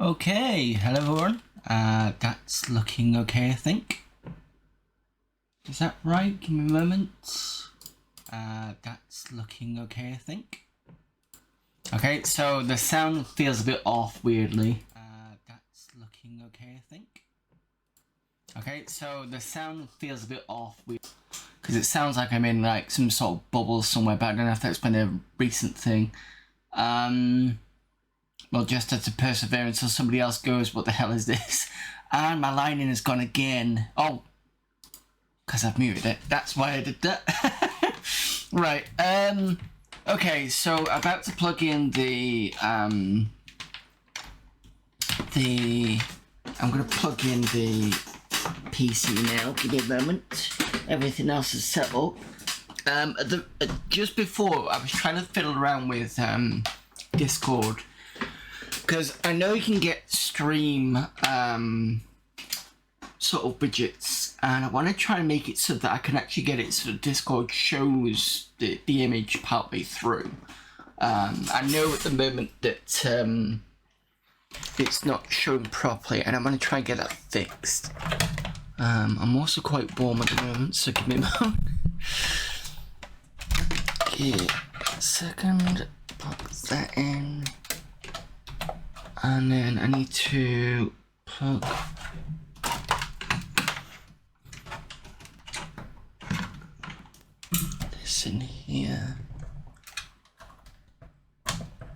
Okay, hello everyone. That's looking okay, I think. Is that right? Give me a moment. That's looking okay, I think. Okay, so the sound feels a bit off weirdly. That's looking okay, I think. Okay, so the sound feels a bit off because it sounds like I'm in like some sort of bubble somewhere, but I don't know if that's been a recent thing. Well, just as a perseverance, so somebody else goes, what the hell is this? And my lighting has gone again. Oh, because I've muted it. That's why I did that. Right. Okay, so about to plug in I'm going to plug in the PC now. Give me a moment. Everything else is set up. Just before, I was trying to fiddle around with Discord. Because I know you can get stream sort of widgets, and I want to try and make it so that I can actually get it so that Discord shows the image partway through. I know at the moment that it's not showing properly, and I'm going to try and get that fixed. I'm also quite warm at the moment, so give me a moment. Okay, a second, plug that in. And then I need to plug this in here.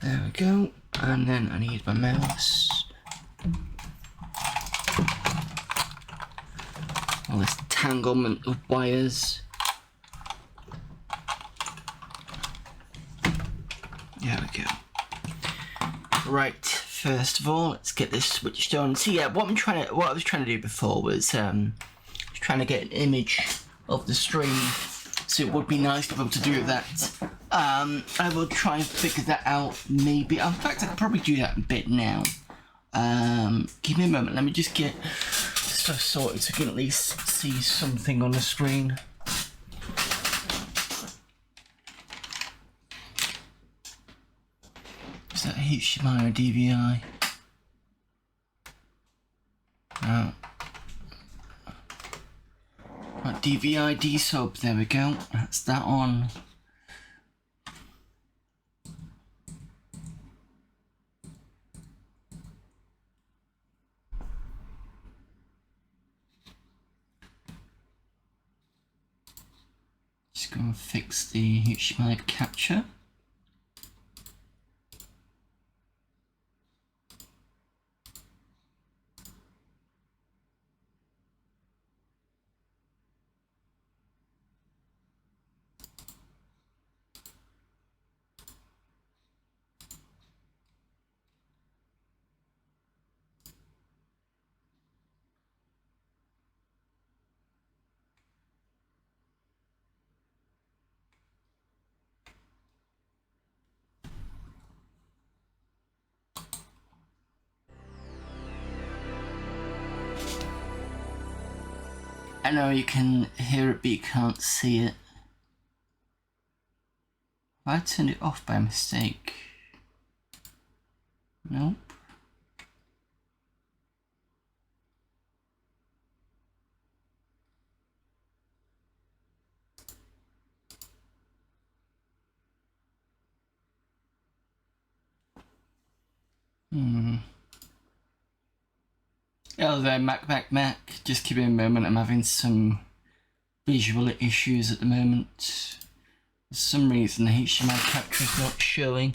There we go. And then I need my mouse. All this tanglement of wires. There we go. Right. First of all, let's get this switched on. So yeah, what I was trying to do before was trying to get an image of the stream. So it would be nice to be able to do that. I will try and figure that out maybe. In fact, I could probably do that a bit now. Give me a moment. Let me just get stuff sorted so you can at least see something on the screen. Is that HDMI or DVI? No. Right, DVI D-sub, there we go. That's that on. Just go and fix the HDMI capture. I know you can hear it, but you can't see it. Have I turned it off by mistake? Nope. Hello there, Mac. Just give me a moment, I'm having some visual issues at the moment. For some reason the HDMI capture is not showing.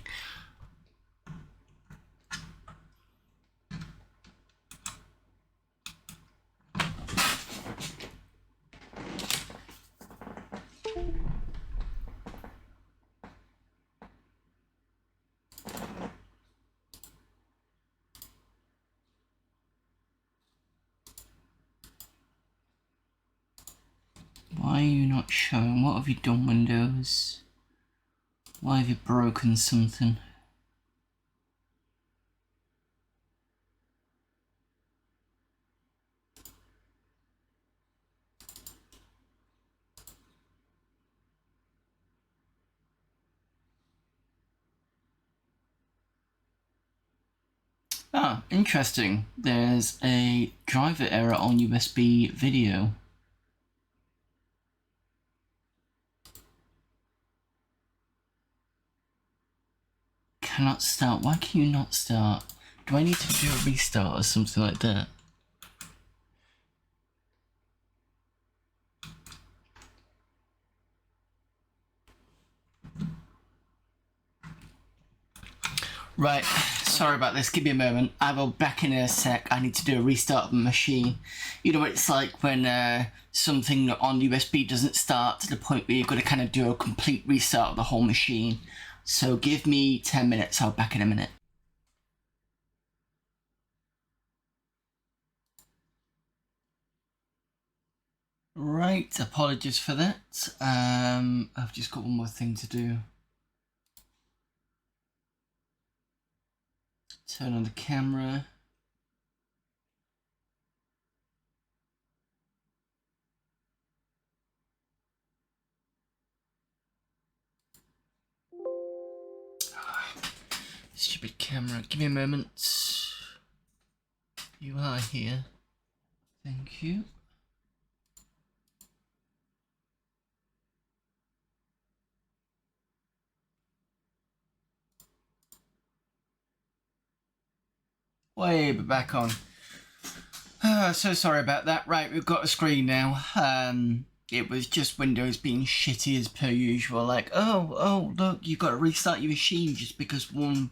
Why are you not showing? What have you done, Windows? Why have you broken something? Ah, interesting. There's a driver error on USB video. Cannot start. Why can you not start? Do I need to do a restart or something like that? Right, sorry about this, give me a moment. I will back in a sec. I need to do a restart of the machine. You know what it's like when something on USB doesn't start to the point where you've got to kind of do a complete restart of the whole machine. So give me 10 minutes, I'll back in a minute. Right, apologies for that. I've just got one more thing to do. Turn on the camera. Stupid camera. Give me a moment. You are here. Thank you. Way back on. So sorry about that. Right, we've got a screen now. It was just Windows being shitty as per usual. Like, oh, look, you've got to restart your machine just because one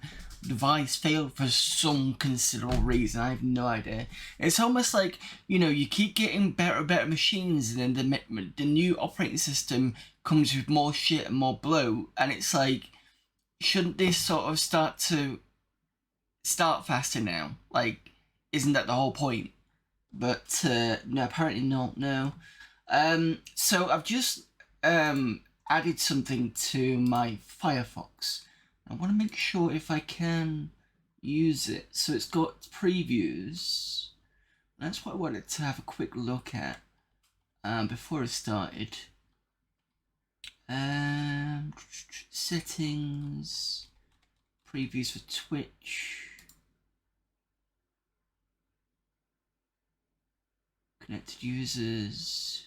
device failed for some considerable reason. I have no idea. It's almost like, you know, you keep getting better and better machines, and then the new operating system comes with more shit and more bloat, and it's like, shouldn't this sort of start faster now? Like, isn't that the whole point? But no, apparently not. No. So I've just added something to my Firefox. I want to make sure if I can use it. So it's got previews. That's what I wanted to have a quick look at before I started. Settings, previews for Twitch. Connected users.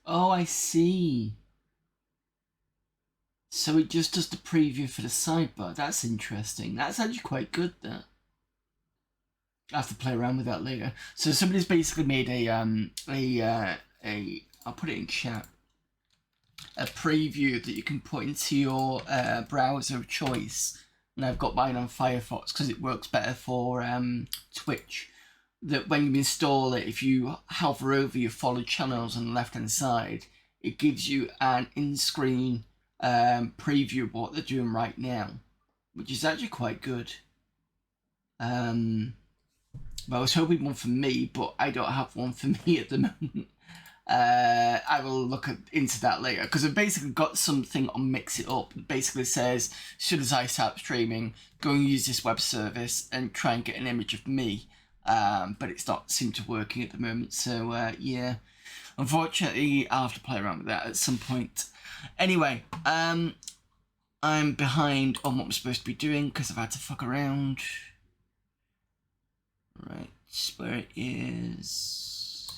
Oh, I see. So it just does the preview for the sidebar. That's interesting. That's actually quite good, that. I have to play around with that later. So somebody's basically made I'll put it in chat, a preview that you can put into your browser of choice. And I've got mine on Firefox because it works better for Twitch. That when you install it, if you hover over your followed channels on the left hand side, it gives you an in-screen preview of what they're doing right now, which is actually quite good. But I was hoping one for me, but I don't have one for me at the moment. I will look into that later, because I've basically got something on Mix It Up. It basically says, should as I start streaming, go and use this web service and try and get an image of me. But it's not seemed to working at the moment, so yeah. Unfortunately, I'll have to play around with that at some point. Anyway, I'm behind on what I'm supposed to be doing because I've had to fuck around. Right, where it is.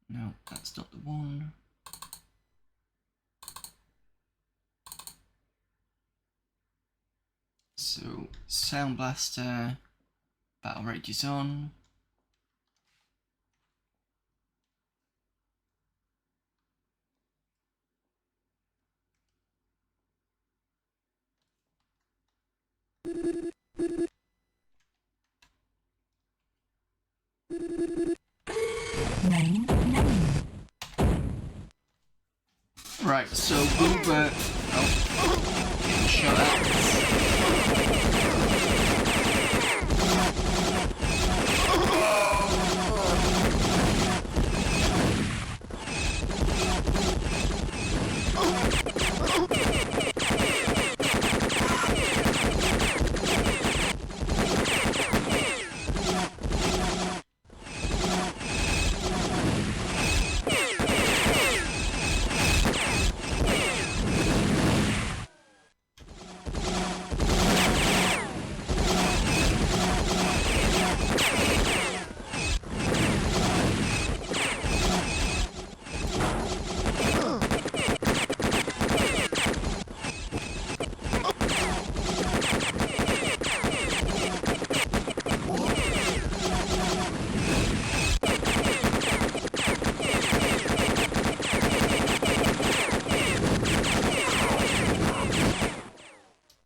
No, that's not the one. So, Sound Blaster, Battle Rage is on. Right, so we were... Oh, getting shot at.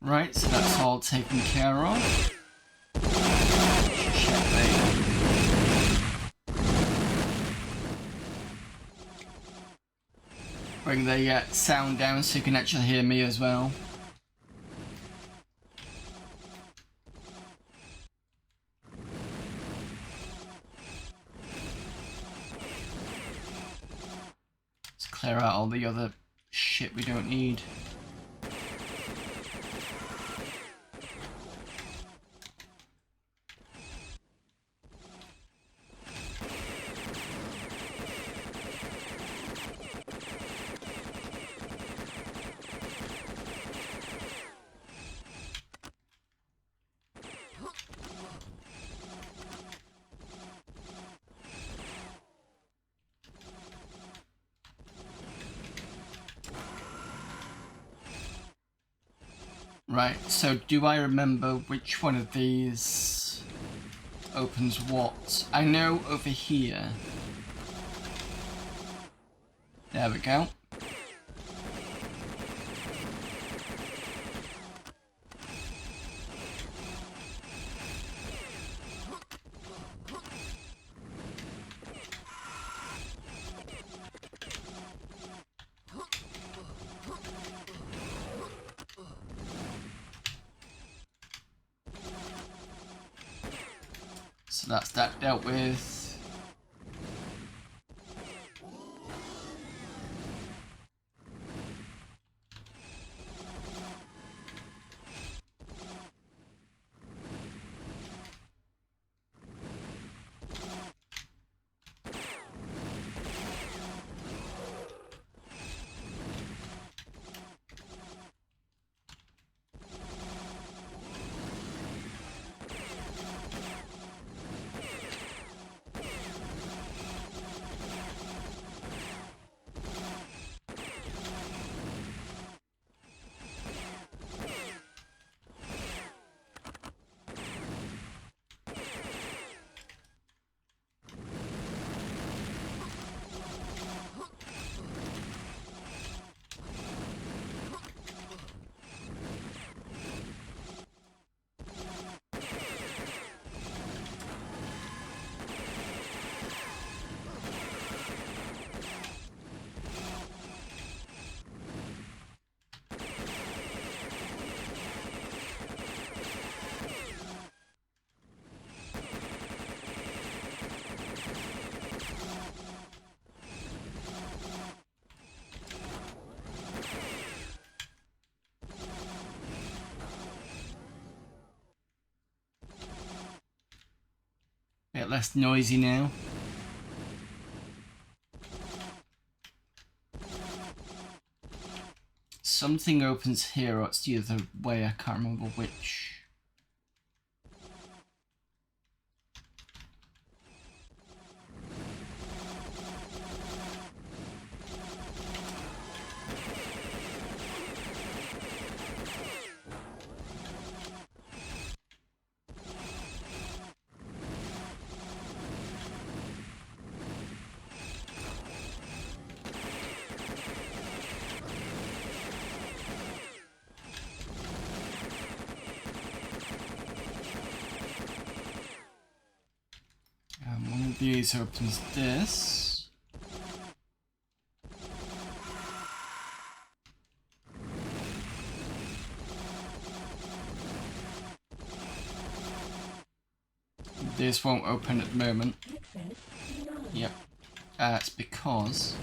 Right, so that's all taken care of. Bring the sound down so you can actually hear me as well. Let's clear out all the other shit we don't need. Right, so do I remember which one of these opens what? I know over here. There we go. So that's that dealt with. Bit less noisy now. Something opens here, or it's the other way, I can't remember which. One of these opens this. this won't open at the moment. Yep. It's because...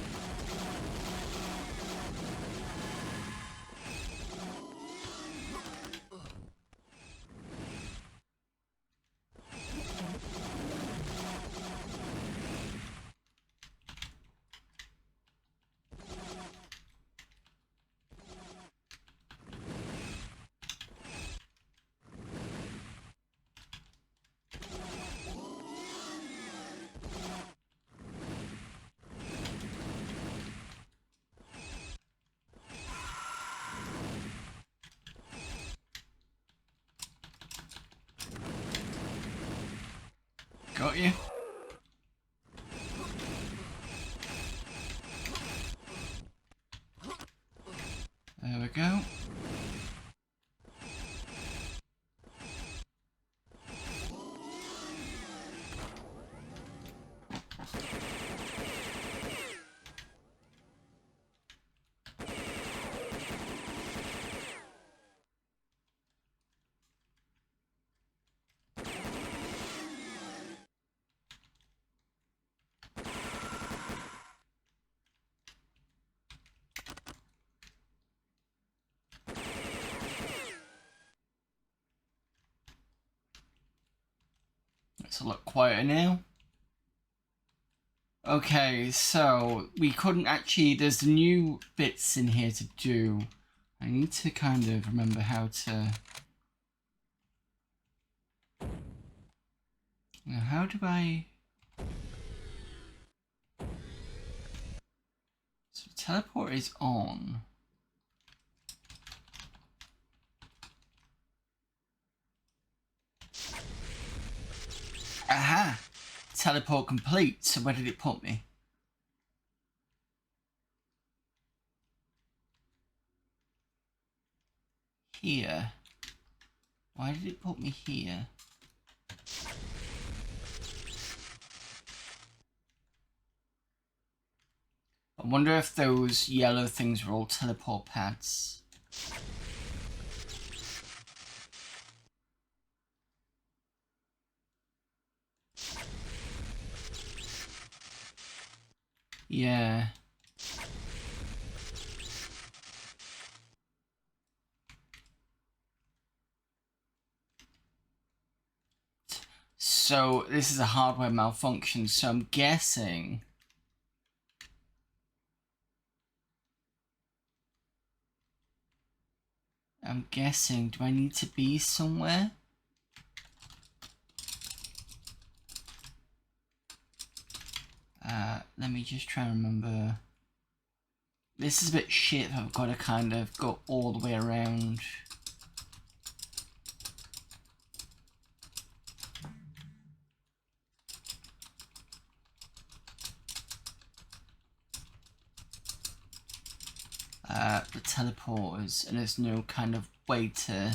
Got you. There we go. It's a lot quieter now. Okay, so we couldn't actually, there's the new bits in here to do. I need to kind of remember how to... Now, how do I... So teleport is on. Aha! Teleport complete. So where did it put me? Here. Why did it put me here? I wonder if those yellow things were all teleport pads. Yeah. So this is a hardware malfunction, so I'm guessing... do I need to be somewhere? Let me just try and remember. This is a bit shit. I've got to kind of go all the way around. The teleporters, and there's no kind of way to...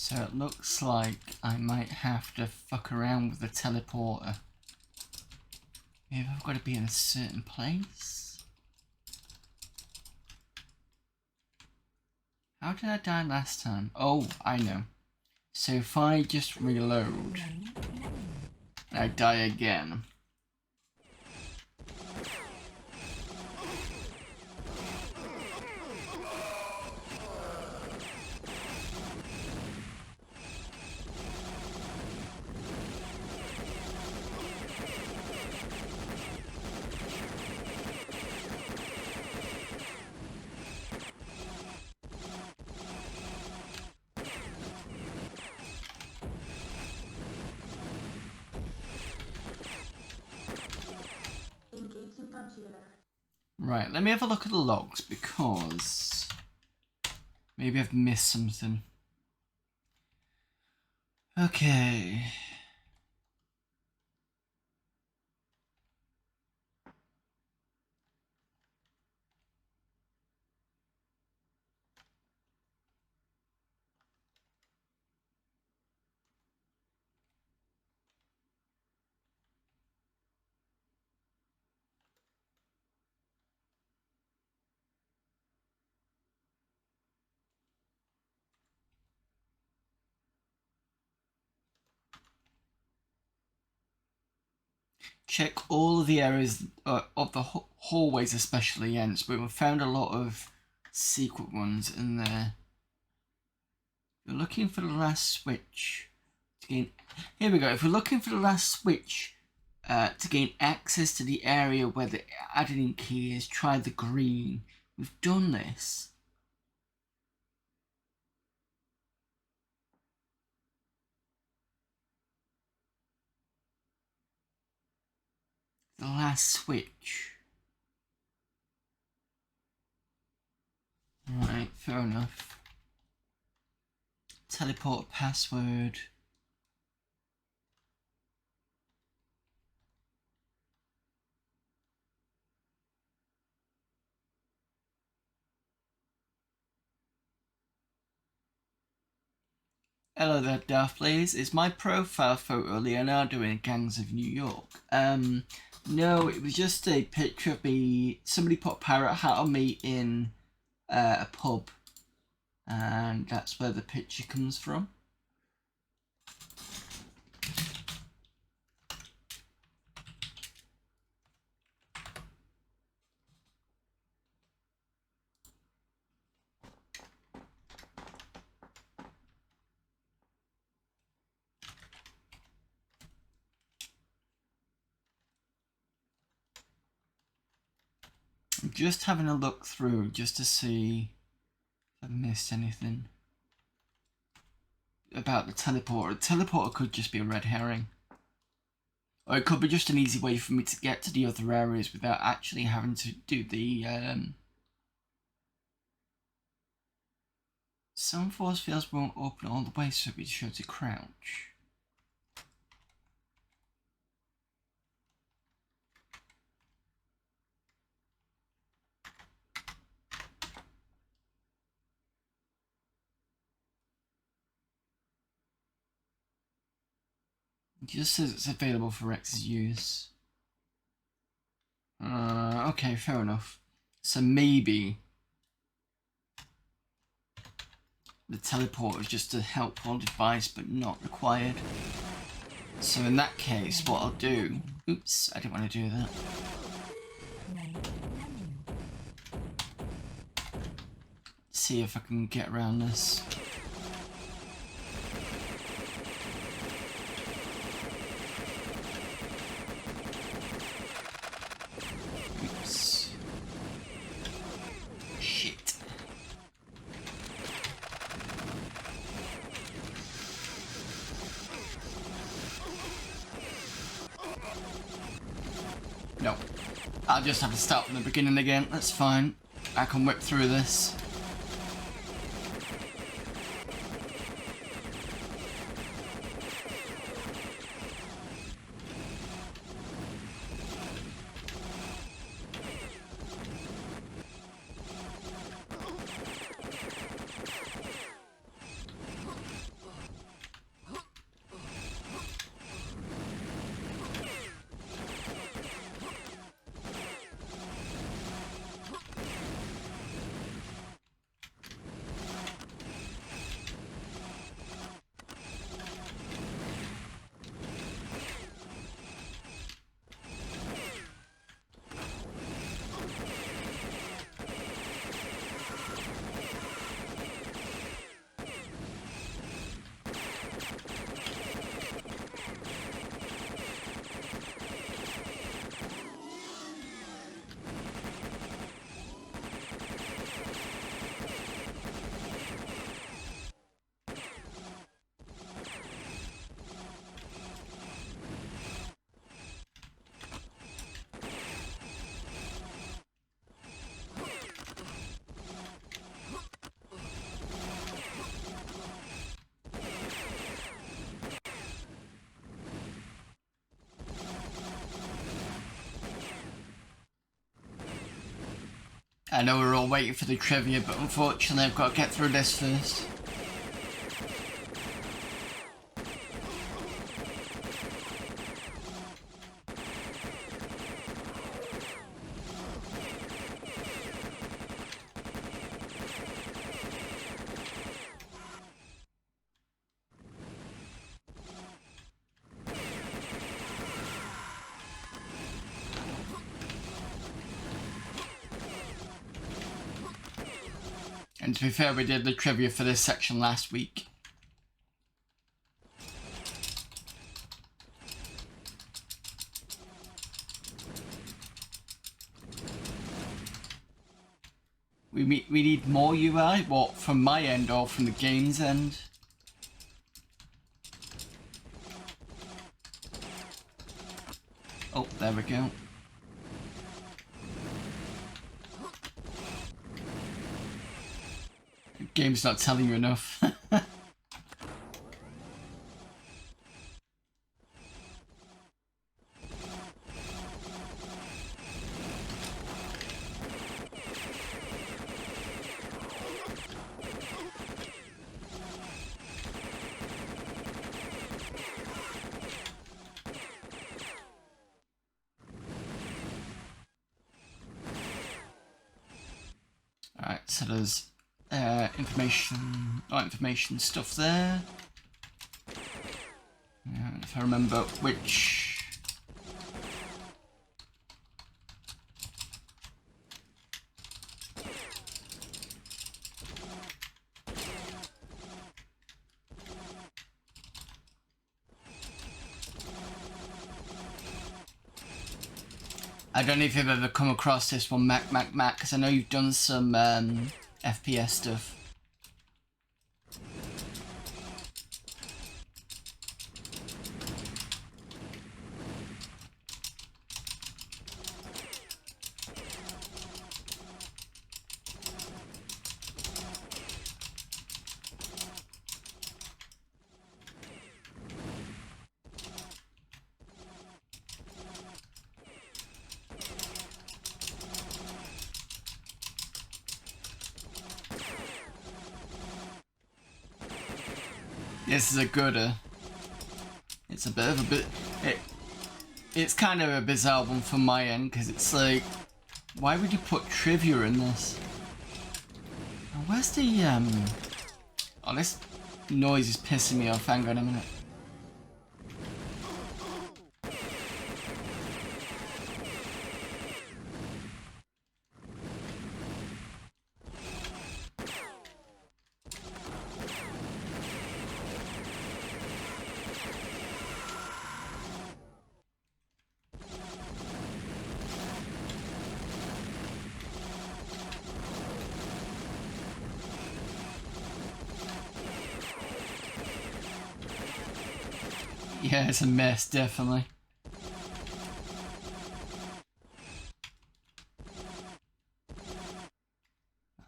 So it looks like I might have to fuck around with the teleporter. Maybe I've got to be in a certain place? How did I die last time? Oh, I know. So if I just reload, I die again. Right, let me have a look at the logs because Maybe I've missed something. Okay. Check all of the areas of the hallways, especially ends, but we found a lot of secret ones in there. You're looking for the last switch to gain. Here we go. If we're looking for the last switch to gain access to the area where the adding key is, try the green. We've done this. The last switch. Right, fair enough. Teleport password. Hello there, Daft Blaze. Is my profile photo Leonardo in Gangs of New York? No, it was just a picture of me. Somebody put a pirate hat on me in a pub, and that's where the picture comes from. I'm just having a look through just to see if I've missed anything about the teleporter. The teleporter could just be a red herring. Or it could be just an easy way for me to get to the other areas without actually having to do the some force fields won't open all the way, so we show to crouch. It just says it's available for Rex's use. Okay, fair enough. So maybe the teleporter is just a helpful device, but not required. So in that case, what I'll do... Oops, I didn't want to do that. See if I can get around this. Oops. Shit. No. I'll just have to start from the beginning again, that's fine. I can whip through this. I know we're all waiting for the trivia, but unfortunately I've got to get through this first. And to be fair, we did the trivia for this section last week. We need more UI, what, from my end or from the game's end? Oh, there we go. The game's not telling you enough. Alright, so there's information stuff there. If I remember which... I don't know if you've ever come across this one, Mac, because I know you've done some FPS stuff. This is a gooder. It's a bit of a bit. It's kind of a bizarre one from my end because it's like, why would you put trivia in this? Now, where's the Oh, this noise is pissing me off. Hang on a minute. Yeah, it's a mess, definitely.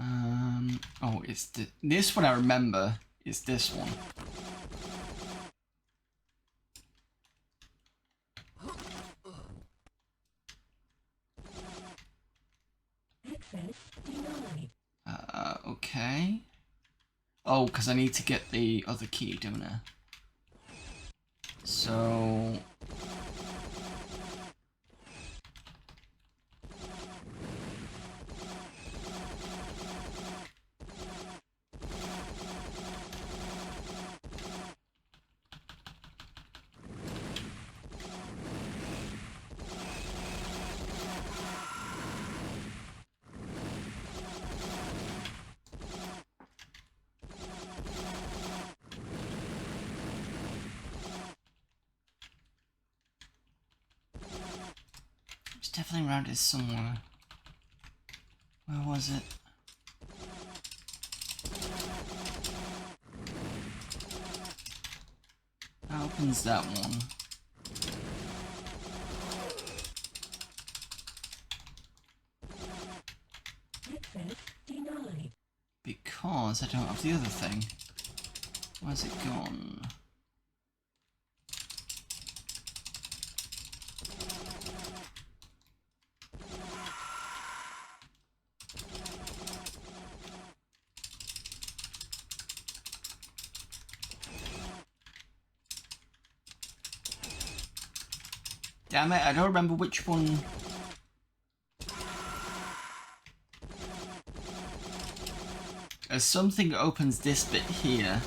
Oh, it's this one I remember is this one. Okay. Oh, because I need to get the other key, don't I? So... it's definitely around here somewhere. Where was it? How opens that one? Because I don't have the other thing. Where's it gone? Damn it, I don't remember which one. There's something that opens this bit here.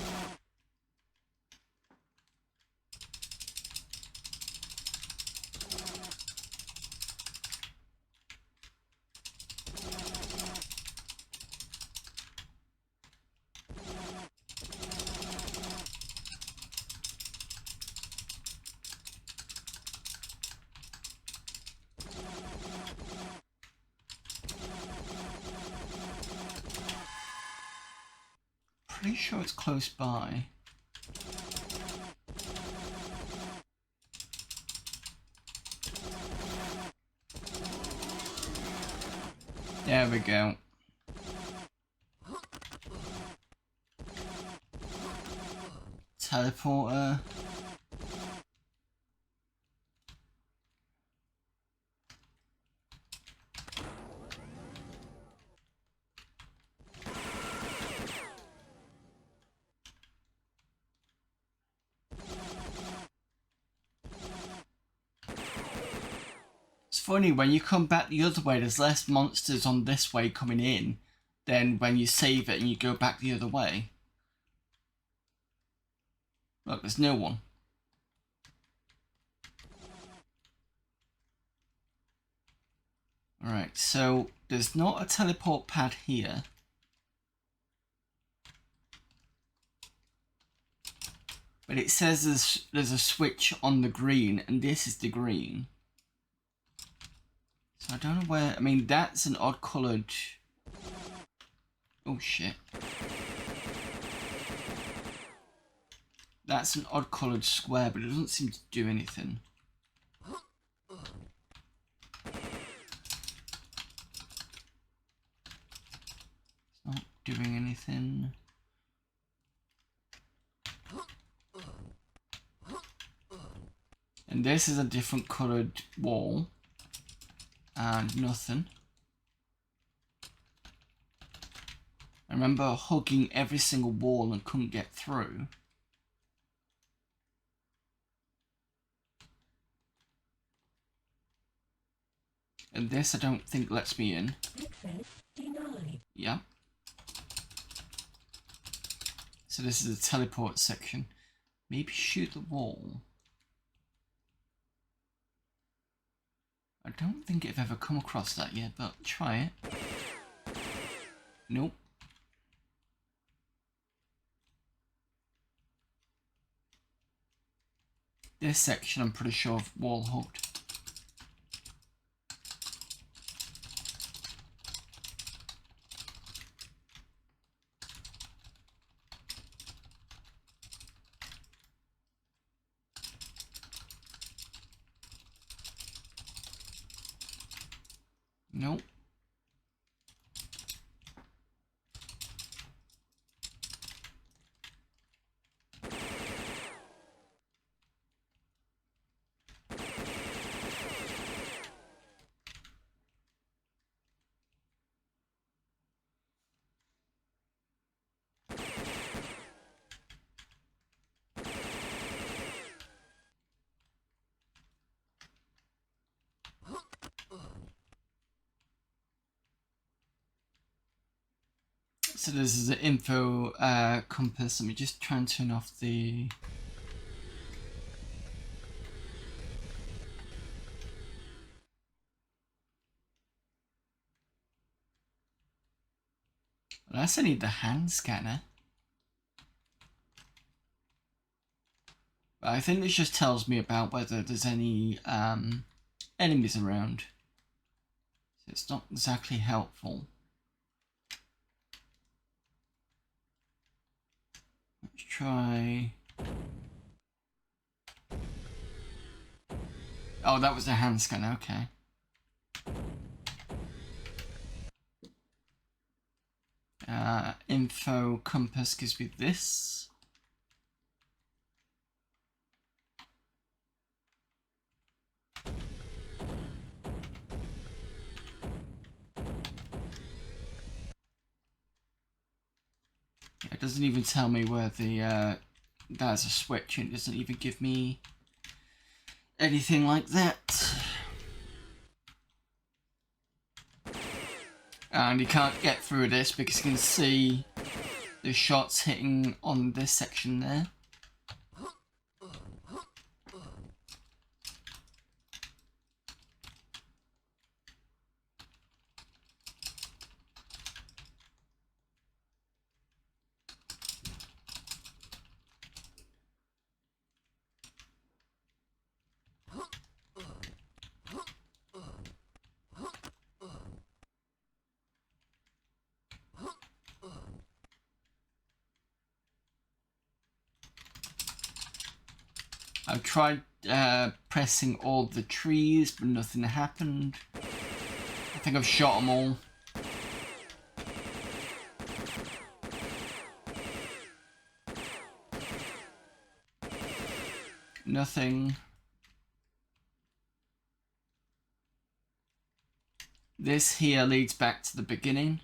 Pretty sure it's close by. There we go. Teleporter. It's funny, when you come back the other way, there's less monsters on this way coming in than when you save it and you go back the other way. Look, there's no one. Alright, so there's not a teleport pad here. But it says there's a switch on the green, and this is the green. So I don't know where. I mean, that's an odd coloured. Oh shit. That's an odd coloured square, but it doesn't seem to do anything. It's not doing anything. And this is a different coloured wall. And nothing. I remember hugging every single wall and couldn't get through. And this I don't think lets me in. Yeah. So this is a teleport section. Maybe shoot the wall. I don't think I've ever come across that yet, but try it. Nope. This section I'm pretty sure I've wall hugged. Nope. So this is the info compass. Let me just try and turn off the... Unless I need the hand scanner. But I think this just tells me about whether there's any enemies around. So it's not exactly helpful. Let's try... Oh, that was the hand scanner, okay. Info compass gives me this. It doesn't even tell me where the there's a switch, and it doesn't even give me anything like that. And you can't get through this because you can see the shots hitting on this section there. I've tried pressing all the trees, but nothing happened. I think I've shot them all. Nothing. This here leads back to the beginning.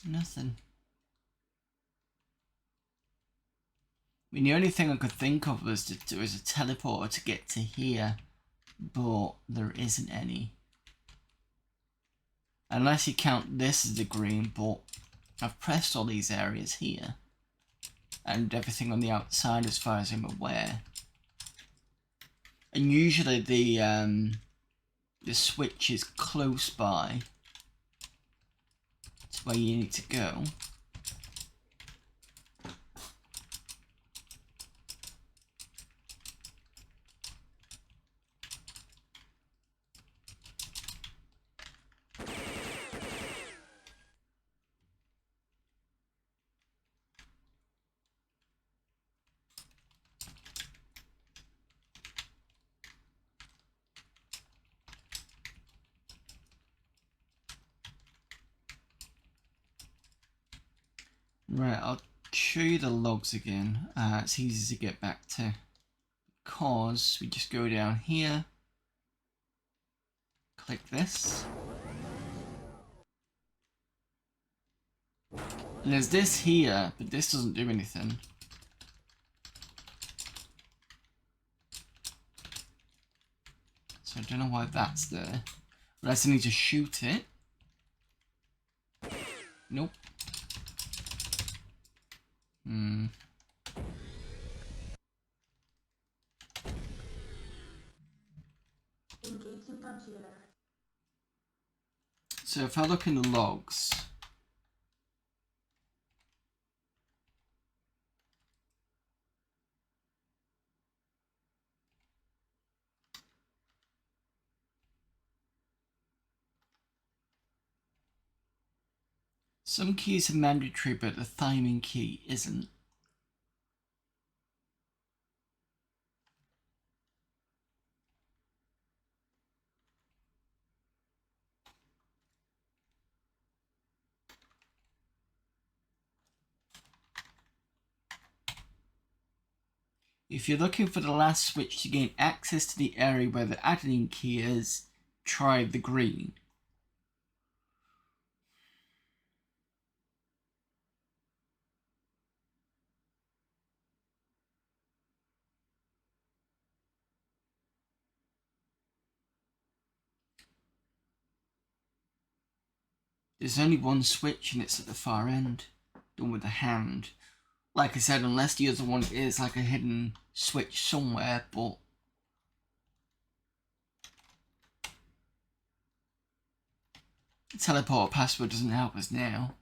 Nothing. I mean, the only thing I could think of was to do is a teleporter to get to here, but there isn't any. Unless you count this as the green, but I've pressed all these areas here. And everything on the outside as far as I'm aware. And usually the switch is close by to where you need to go. Right, I'll show you the logs again. It's easy to get back to because we just go down here, click this, and there's this here, but this doesn't do anything. So I don't know why that's there. Unless I need to shoot it. Nope. So if I look in the logs, some keys are mandatory, but the timing key isn't. If you're looking for the last switch to gain access to the area where the adding key is, try the green. There's only one switch and it's at the far end, done with a hand. Like I said, unless the other one is like a hidden switch somewhere, but the teleport password doesn't help us now.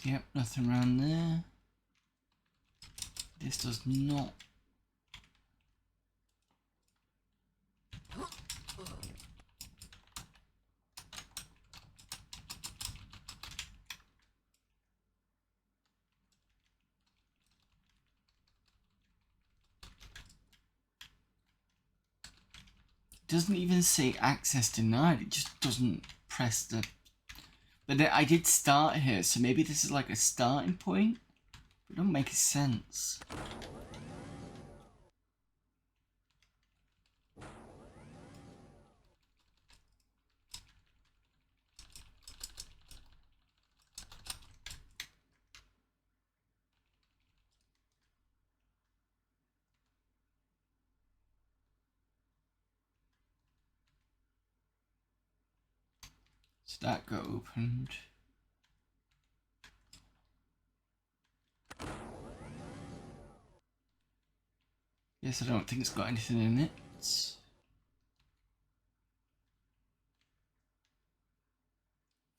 Yep, nothing around there. This does not. Doesn't even say access denied, it just doesn't press the... But I did start here, so maybe this is like a starting point? It don't make sense. So that got opened. Yes, I don't think it's got anything in it.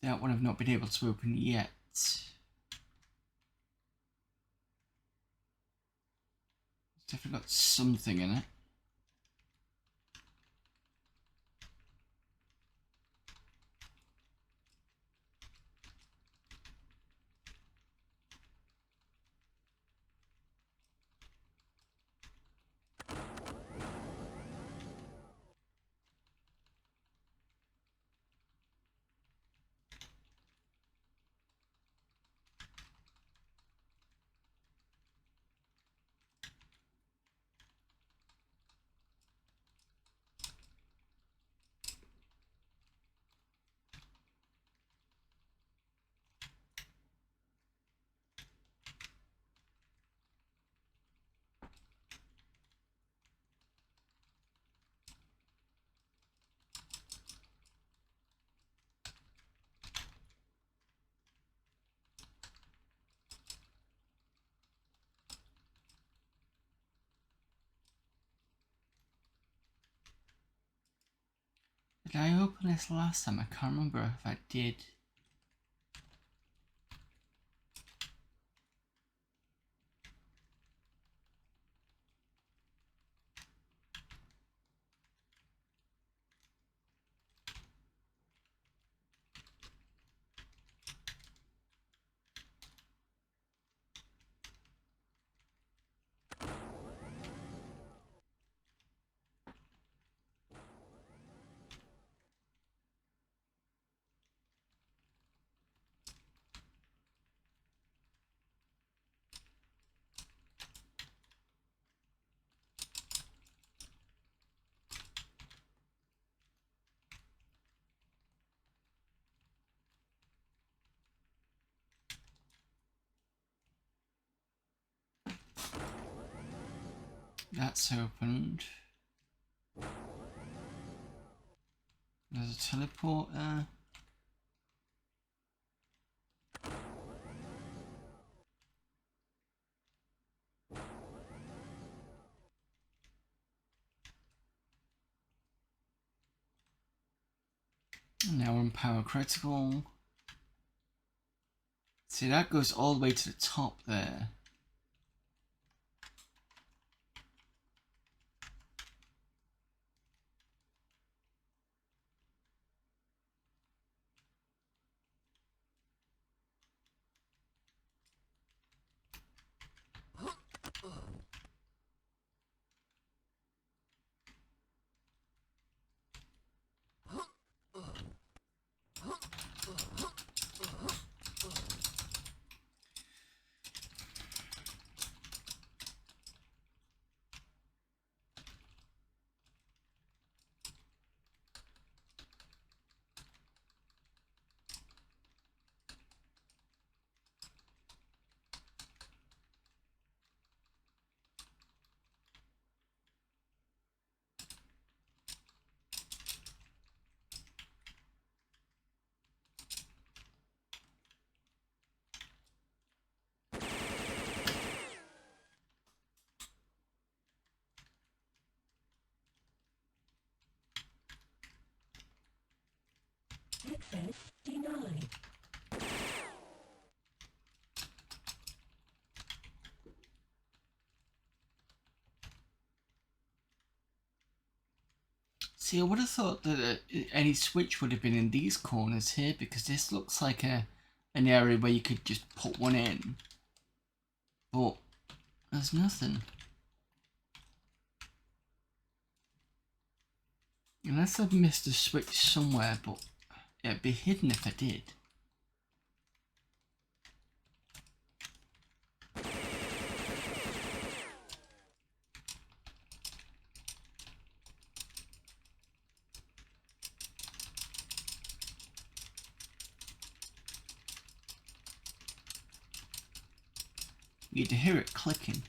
That one I've not been able to open yet. It's definitely got something in it. Did I open this last time? I can't remember if I did. That's opened. There's a teleporter. Now we're in power critical. See, that goes all the way to the top there. Denied. See, I would have thought that any switch would have been in these corners here, because this looks like an area where you could just put one in. But there's nothing. Unless I've missed a switch somewhere, but it'd be hidden if I did. You'd hear it clicking.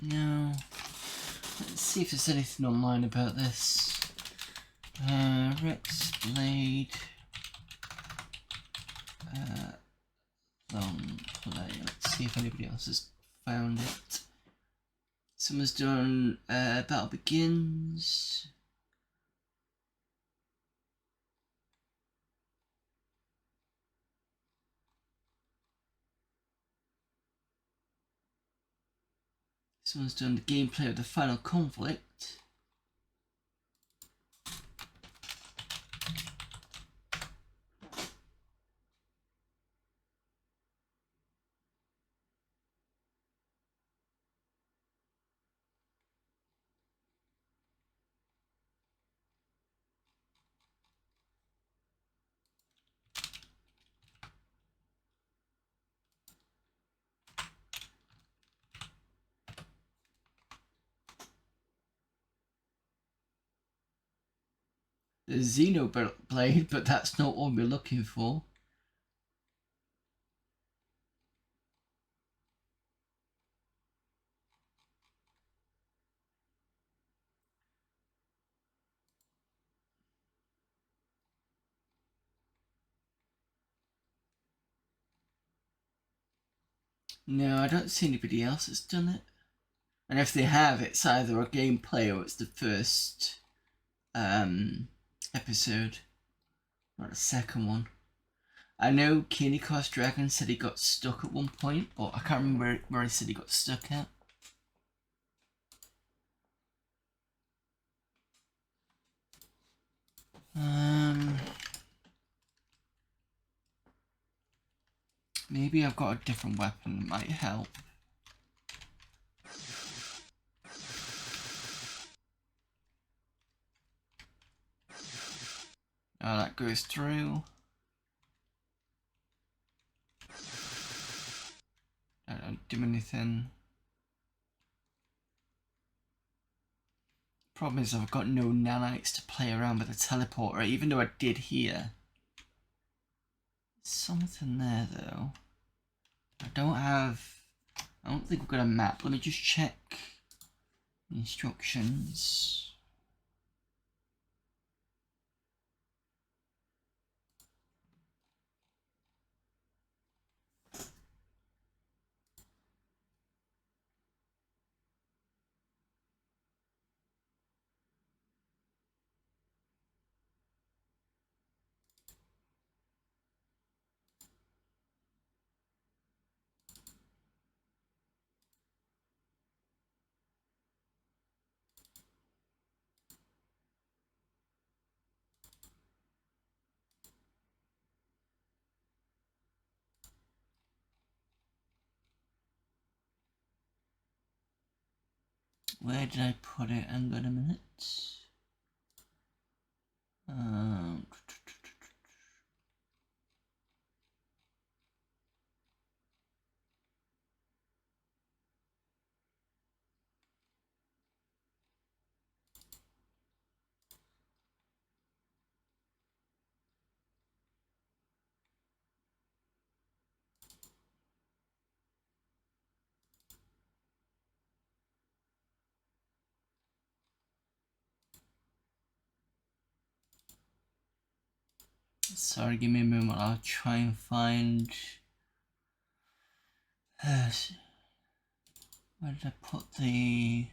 No. Let's see if there's anything online about this. Rex Blade. Long play. Let's see if anybody else has found it. Someone's done Battle Begins. Someone's done the gameplay of the final conflict. The Xenoblade, but that's not what we're looking for. No, I don't see anybody else that's done it. And if they have, it's either a gameplay or it's the first episode, not the second one. I know Kiniko's Dragon said he got stuck at one point, but I can't remember where he said he got stuck at. Maybe I've got a different weapon that might help. Oh, that goes through. I don't do anything. Problem is I've got no nanites to play around with the teleporter, even though I did here. Something there though. I don't think we've got a map. Let me just check the instructions. Where did I put it? Hang on a minute. Sorry, give me a moment. I'll try and find. Where did I put the?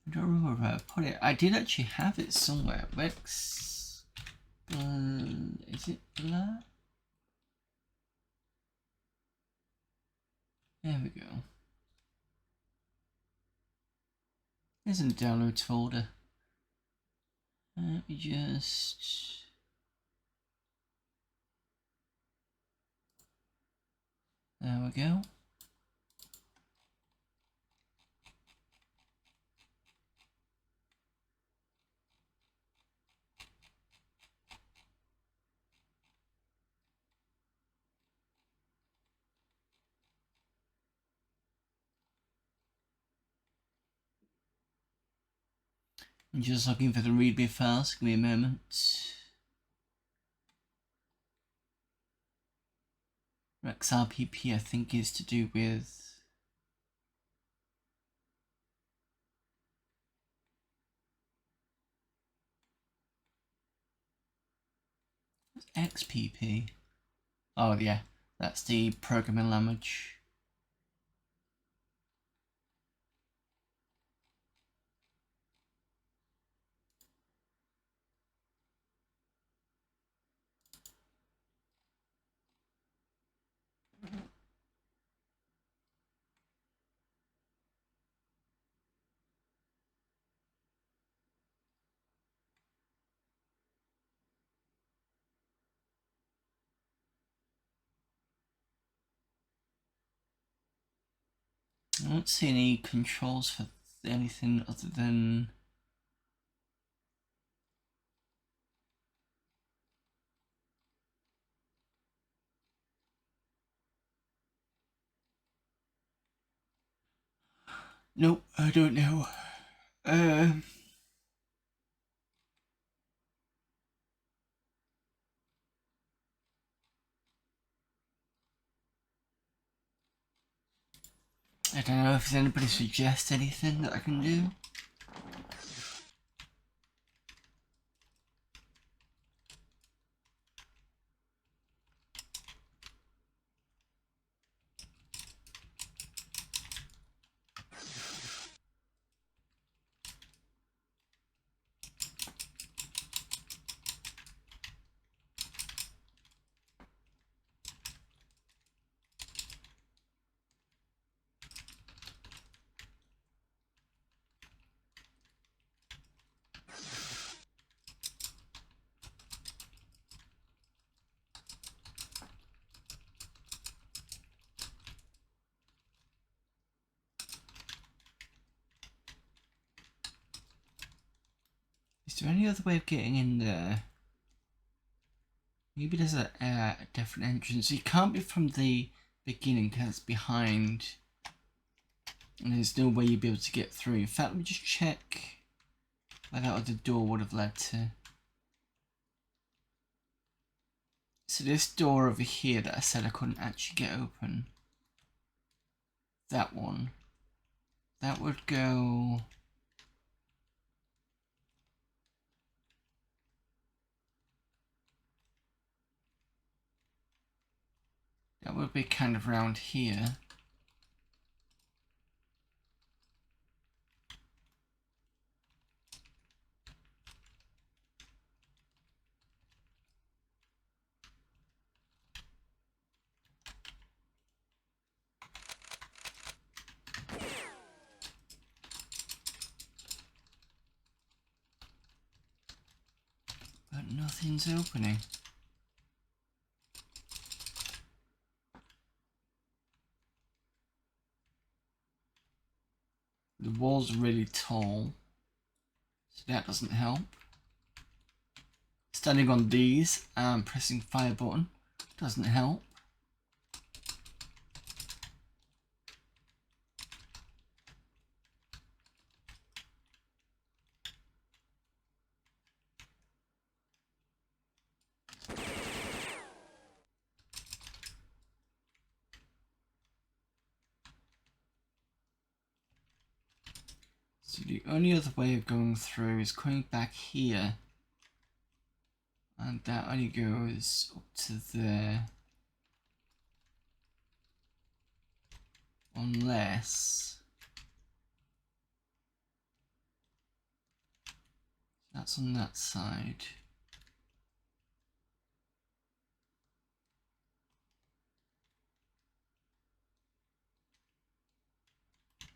I don't remember where I put it. I did actually have it somewhere. Rex. Is it blur? There we go. There's a downloads folder. Let me just. There we go. I'm just looking for the readme files. Give me a moment. Rex RPP, I think, is to do with. XPP. Oh, yeah, that's the programming language. I don't see any controls for anything other than. Nope, I don't know. I don't know if anybody suggests anything that I can do. Is there any other way of getting in there? Maybe there's a different entrance. It can't be from the beginning because it's behind. And there's no way you'd be able to get through. In fact, let me just check where that other door would have led to. So this door over here that I said I couldn't actually get open. That one. That would go. That would be kind of around here. But nothing's opening. The wall's really tall, so that doesn't help. Standing on these and pressing fire button Doesn't help. So the only other way of going through is coming back here. And that only goes up to there. Unless... that's on that side.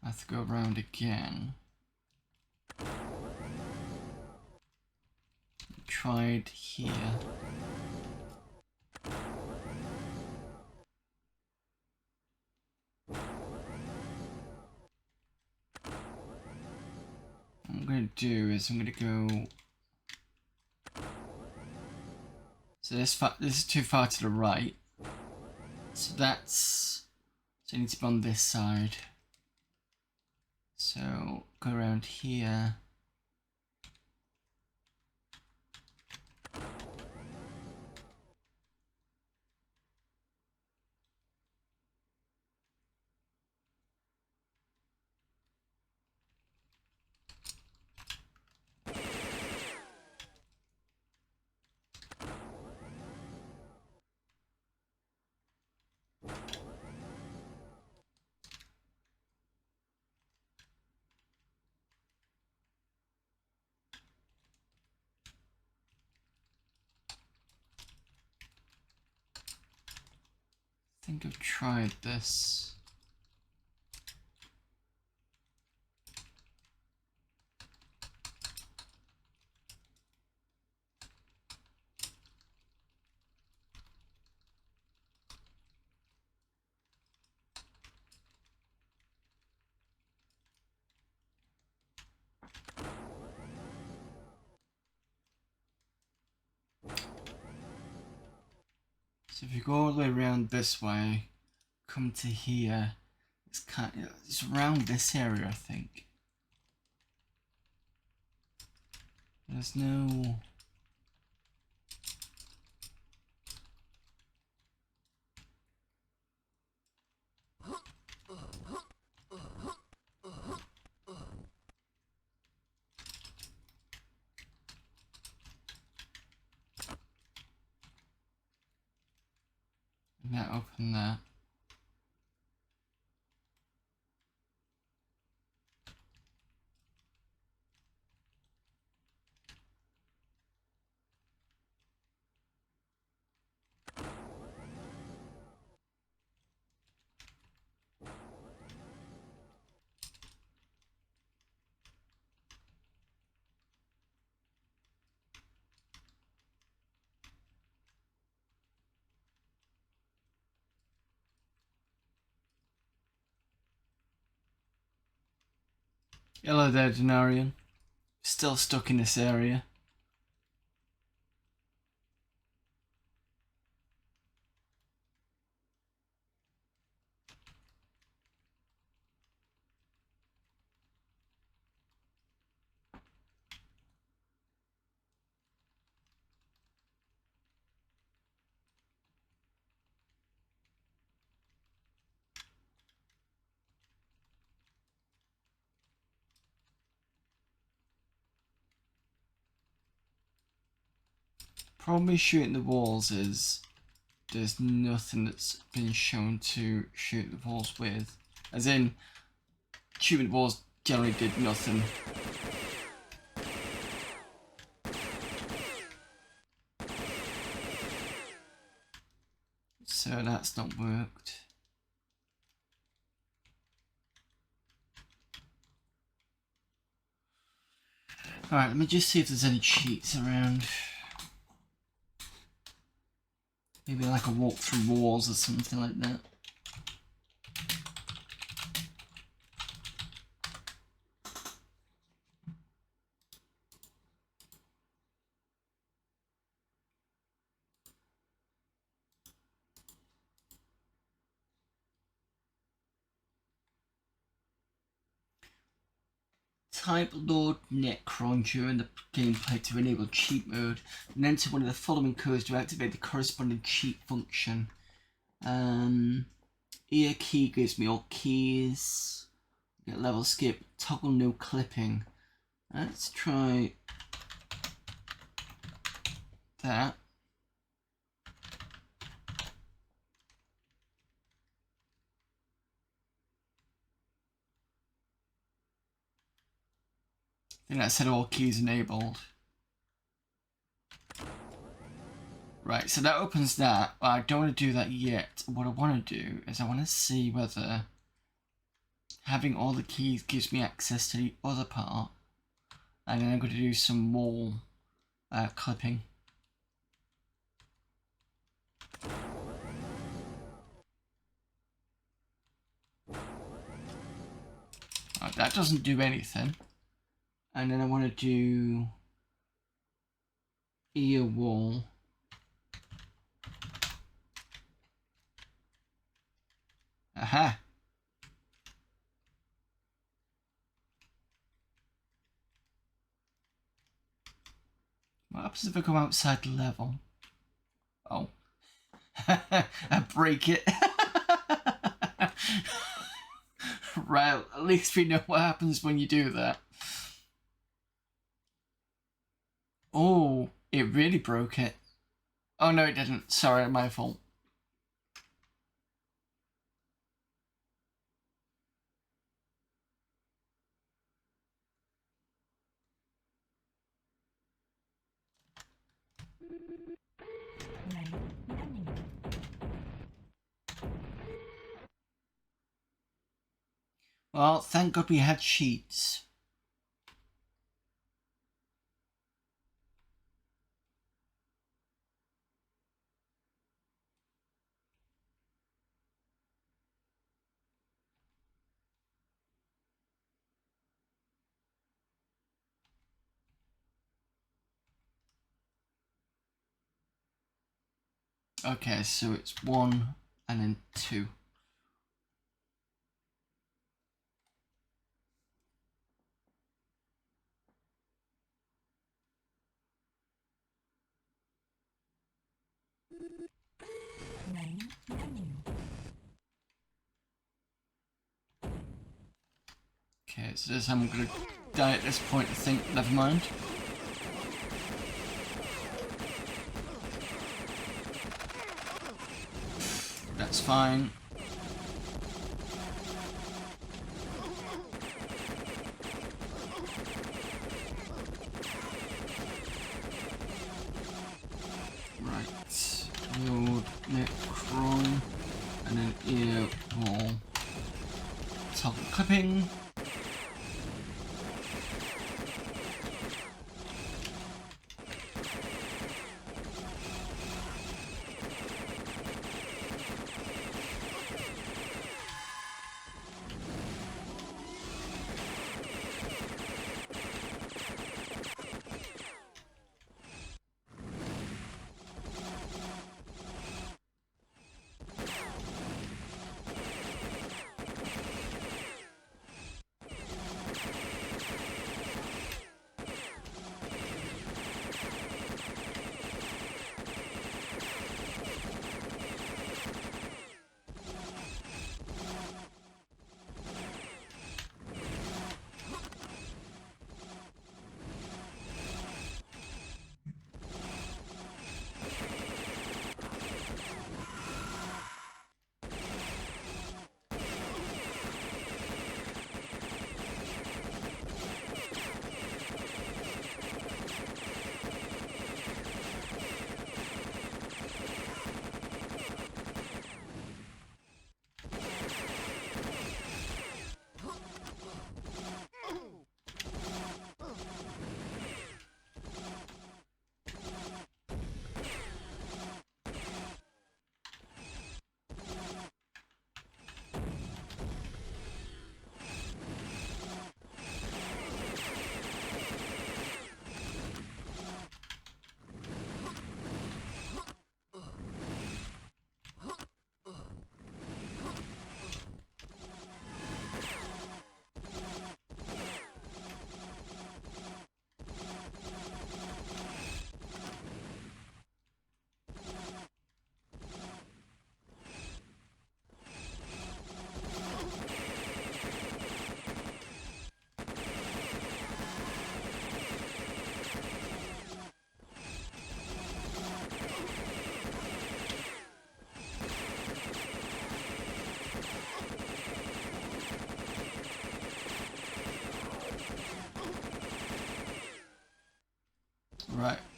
I have to go around again. Tried here. What I'm going to do is I'm going to go... so this is too far to the right. So that's... so I need to be on this side. So go around here. I think I've tried this. So if you go all the way around this way, come to here, it's around this area, I think. There's no... that open there. Hello there, Denarian. Still stuck in this area. Problem with shooting the walls is there's nothing that's been shown to shoot the walls with. As in, shooting the walls generally did nothing. So that's not worked. Alright, let me just see if there's any cheats around. Maybe like a walk through walls or something like that. type Lord Necron during the gameplay to enable cheat mode, and enter one of the following codes to activate the corresponding cheat function. Ear key gives me all keys. Get level skip, toggle no clipping. Let's try that. I think that said all keys enabled. Right, so that opens that. Well, I don't want to do that yet. What I want to do is I want to see whether having all the keys gives me access to the other part. And then I'm going to do some more clipping. Right, that doesn't do anything. And then I want to do ear wall. Aha! What happens if I go outside the level? Oh. I break it. Right, at least we know what happens when you do that. Oh, it really broke it. Oh no, it didn't. Sorry, my fault. Well, thank God we had sheets. Okay, so it's 1 and then 2. Okay, so this I'm gonna die at this point, I think. Never mind. That's fine. Right. Lord Necron. And then ear wall. Toggle clipping.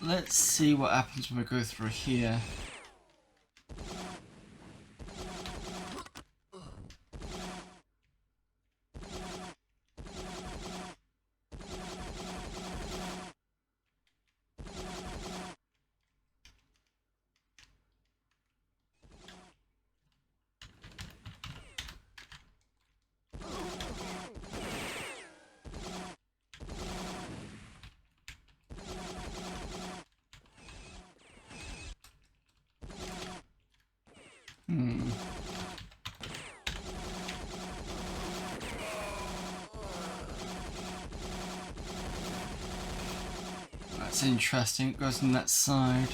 let's see what happens when we go through here. That's interesting, it goes on that side.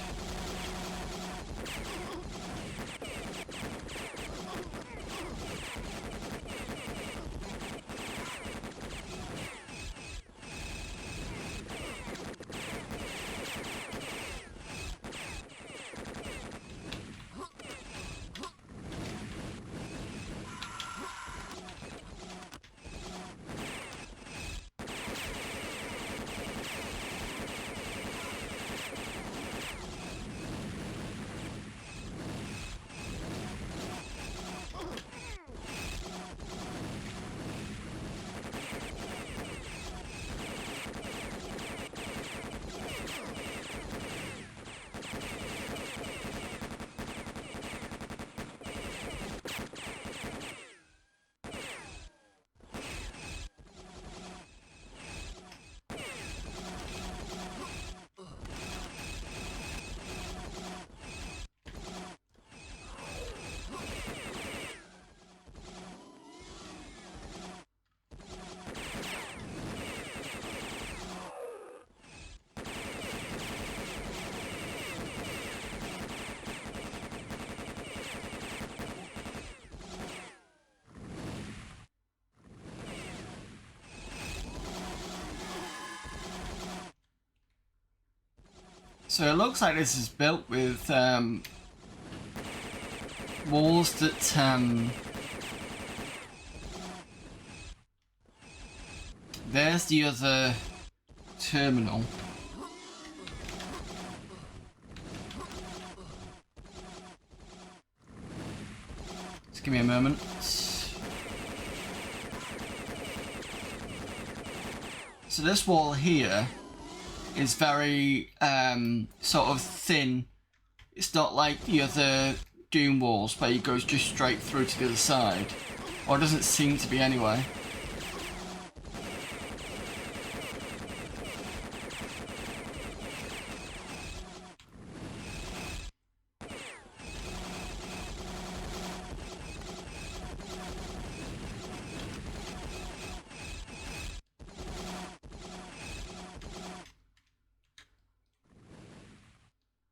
So it looks like this is built with walls that there's the other terminal. Just give me a moment. So this wall here is very sort of thin. It's not like the other Doom walls where it goes just straight through to the other side. Or it doesn't seem to be anyway.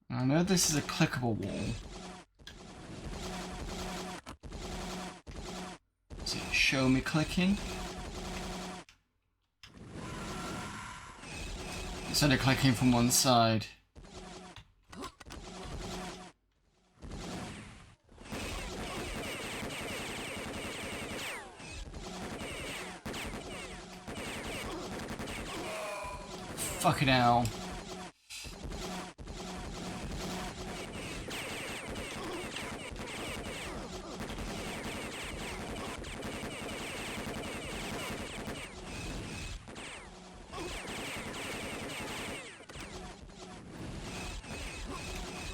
I know this is a clickable wall. Does it show me clicking? It's only clicking from one side. Fucking hell.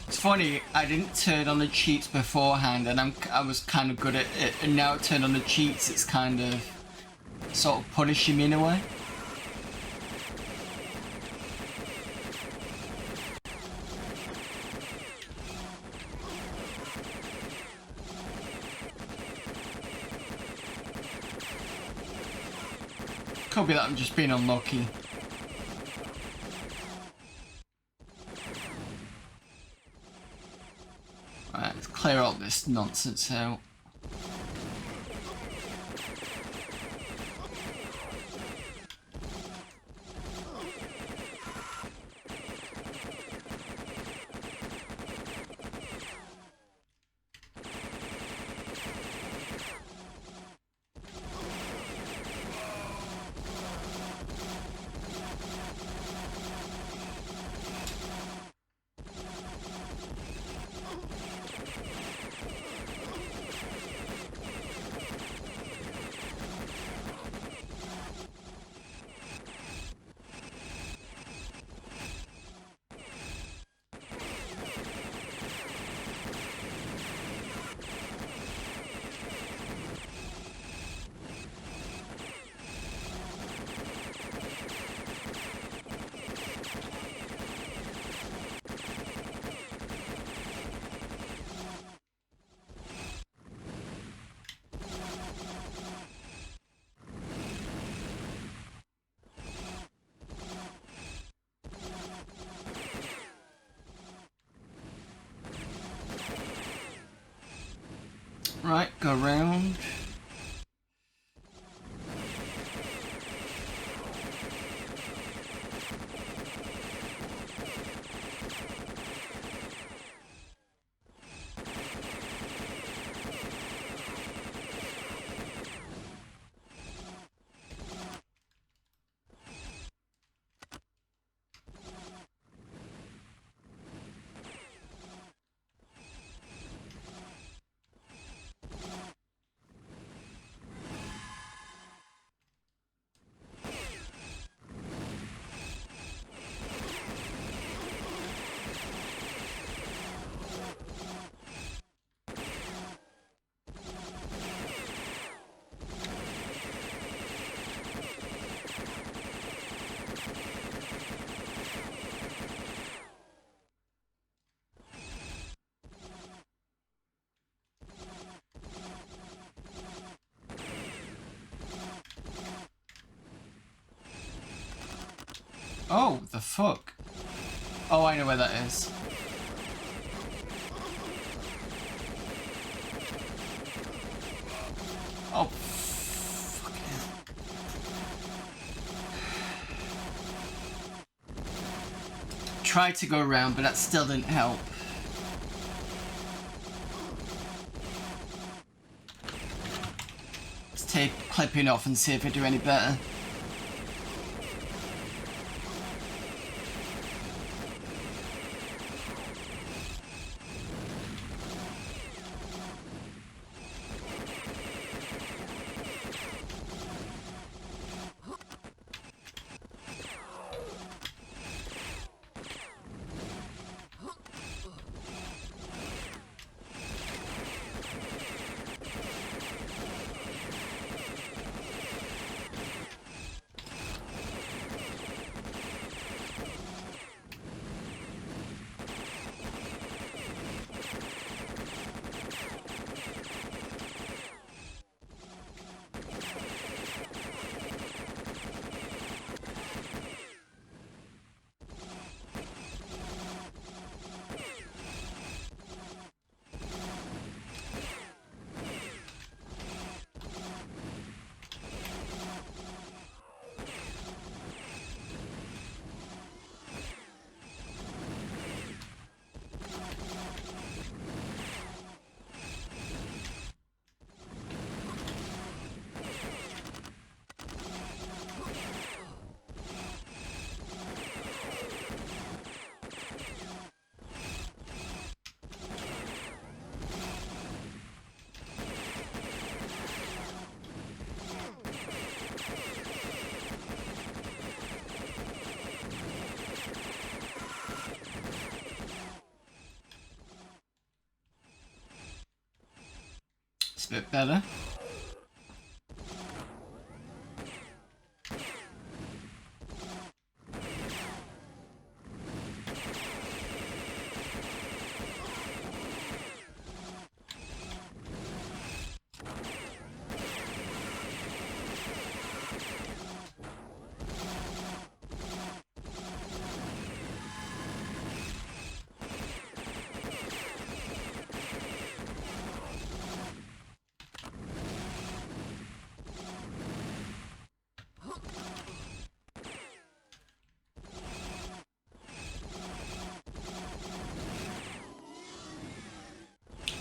It's funny, I didn't turn on the cheats beforehand and I was kind of good at it, and now it turned on the cheats, it's kind of sort of punishing me in a way. Could be that I'm just being unlucky. Right, let's clear all this nonsense out. Go around. Oh, the fuck? Oh, I know where that is. Oh, fucking hell. Tried to go around, but that still didn't help. Let's take clipping off and see if it do any better. It's a bit better.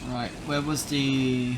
Right, where was the...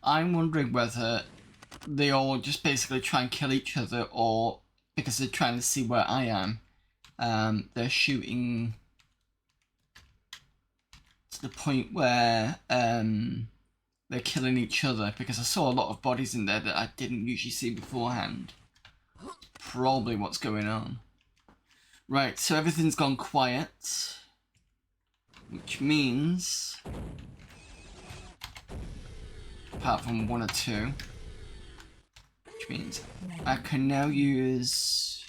I'm wondering whether they all just basically try and kill each other, or because they're trying to see where I am, they're shooting to the point where they're killing each other, because I saw a lot of bodies in there that I didn't usually see beforehand. Probably what's going on. Right, so everything's gone quiet, which means, apart from one or two, which means I can now use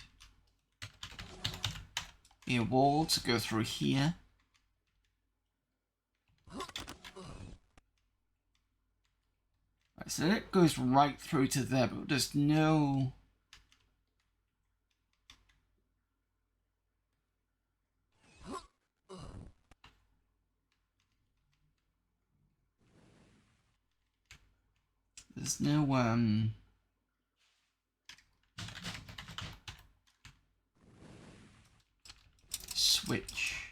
a wall to go through here. Right, so it goes right through to there, but there's no... There's no, switch.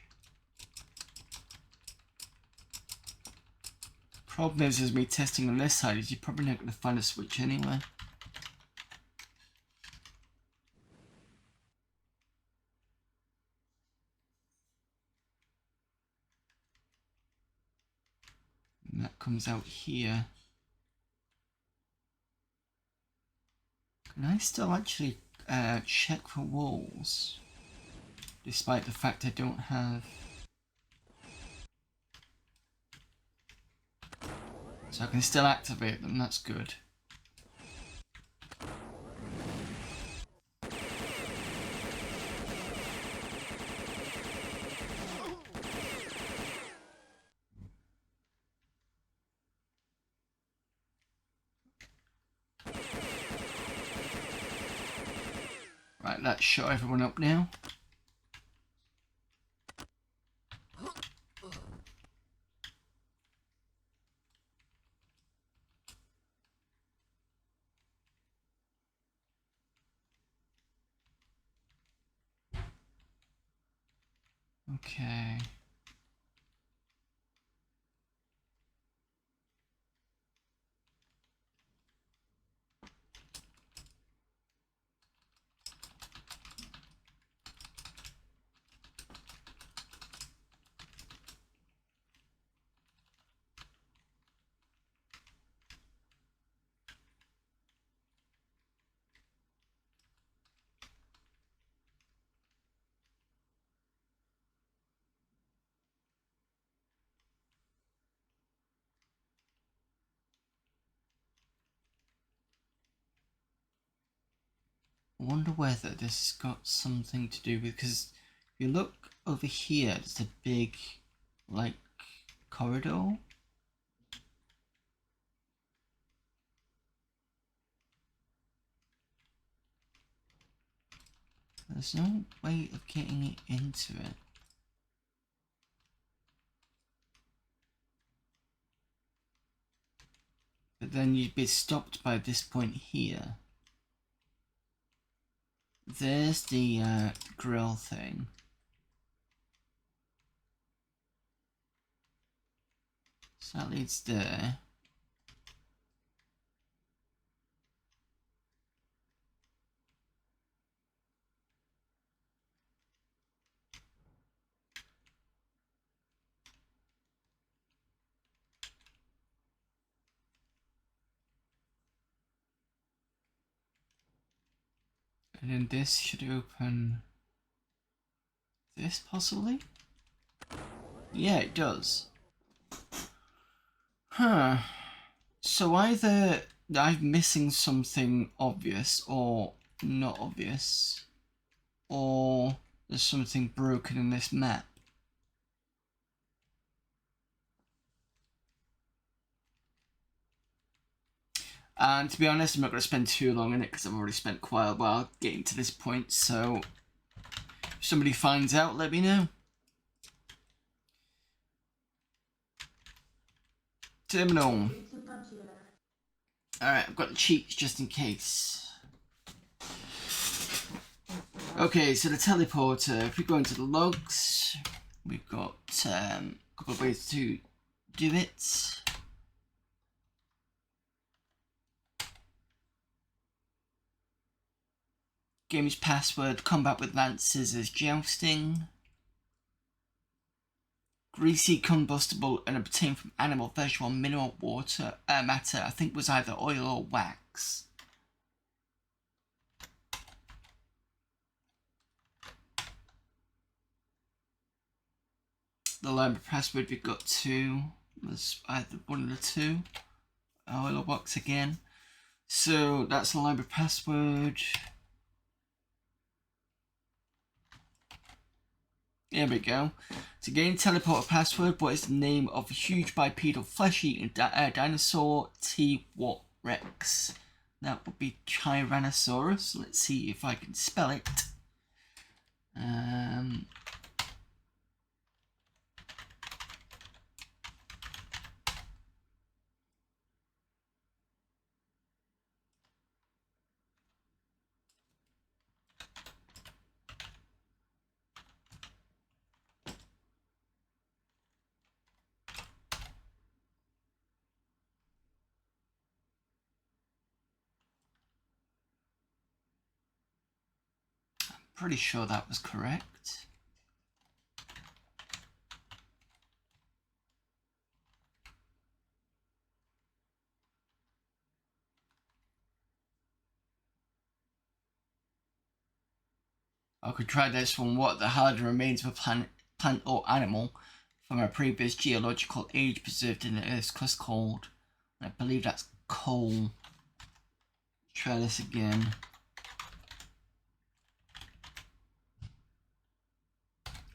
Problem is me testing on this side, is you're probably not going to find a switch anyway. And that comes out here. Can I still actually check for walls? Despite the fact I don't have... So I can still activate them, that's good. Right, let's shut everyone up now. Okay. I wonder whether this has got something to do with, because if you look over here, there's a big, like, corridor. There's no way of getting it into it. But then you'd be stopped by this point here. There's the grill thing. So that leads there. And then this should open this, possibly? Yeah, it does. Huh. So either I'm missing something obvious or not obvious, or there's something broken in this map. And to be honest, I'm not going to spend too long on it because I've already spent quite a while getting to this point, so if somebody finds out, let me know. Terminal. Alright, I've got the cheats just in case. Okay, so the teleporter, if we go into the logs, we've got a couple of ways to do it. Game's password, combat with lances is jousting. Greasy, combustible, and obtained from animal, vegetable, mineral, water, matter. I think was either oil or wax. The library password we got two was either one of the two. Oil or wax again. So that's the library password. There we go. To gain teleporter password, what is the name of a huge bipedal flesh-eating dinosaur T-What Rex? That would be Tyrannosaurus. Let's see if I can spell it. Pretty sure that was correct. I could try this one. What the hard remains of a plant or animal from a previous geological age preserved in the Earth's crust called? I believe that's coal. Try this again.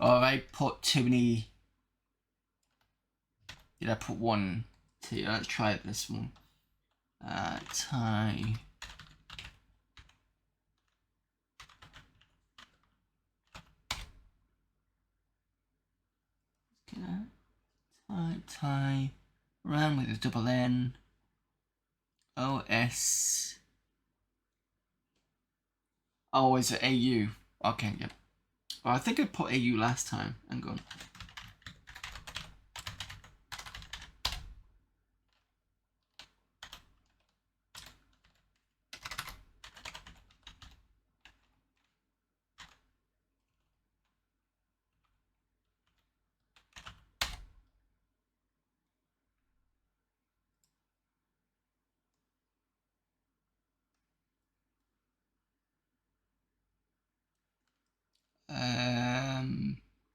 Oh, I put too many. Did I put one? Two. Let's try this one. Tie. Tie. Round with a double N. OS. Oh, is it AU? Okay, yep. Well, I think I put AU last time. Hang on.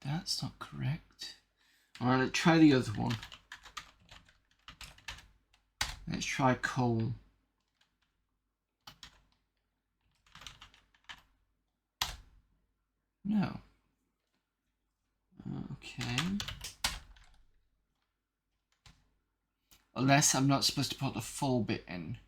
That's not correct. Alright, let's try the other one. Let's try coal. No. Okay. Unless I'm not supposed to put the full bit in.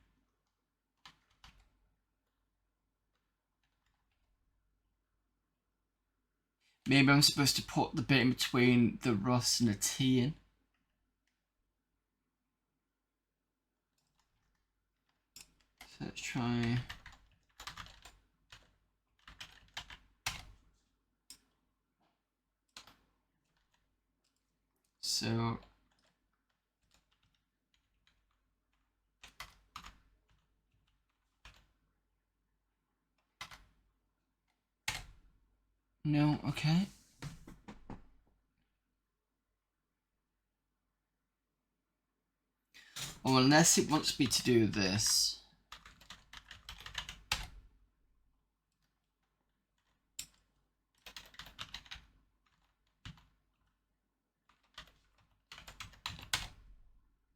Maybe I'm supposed to put the bit in between the Russ and the T in. So let's try. So. No, okay. Or unless it wants me to do this.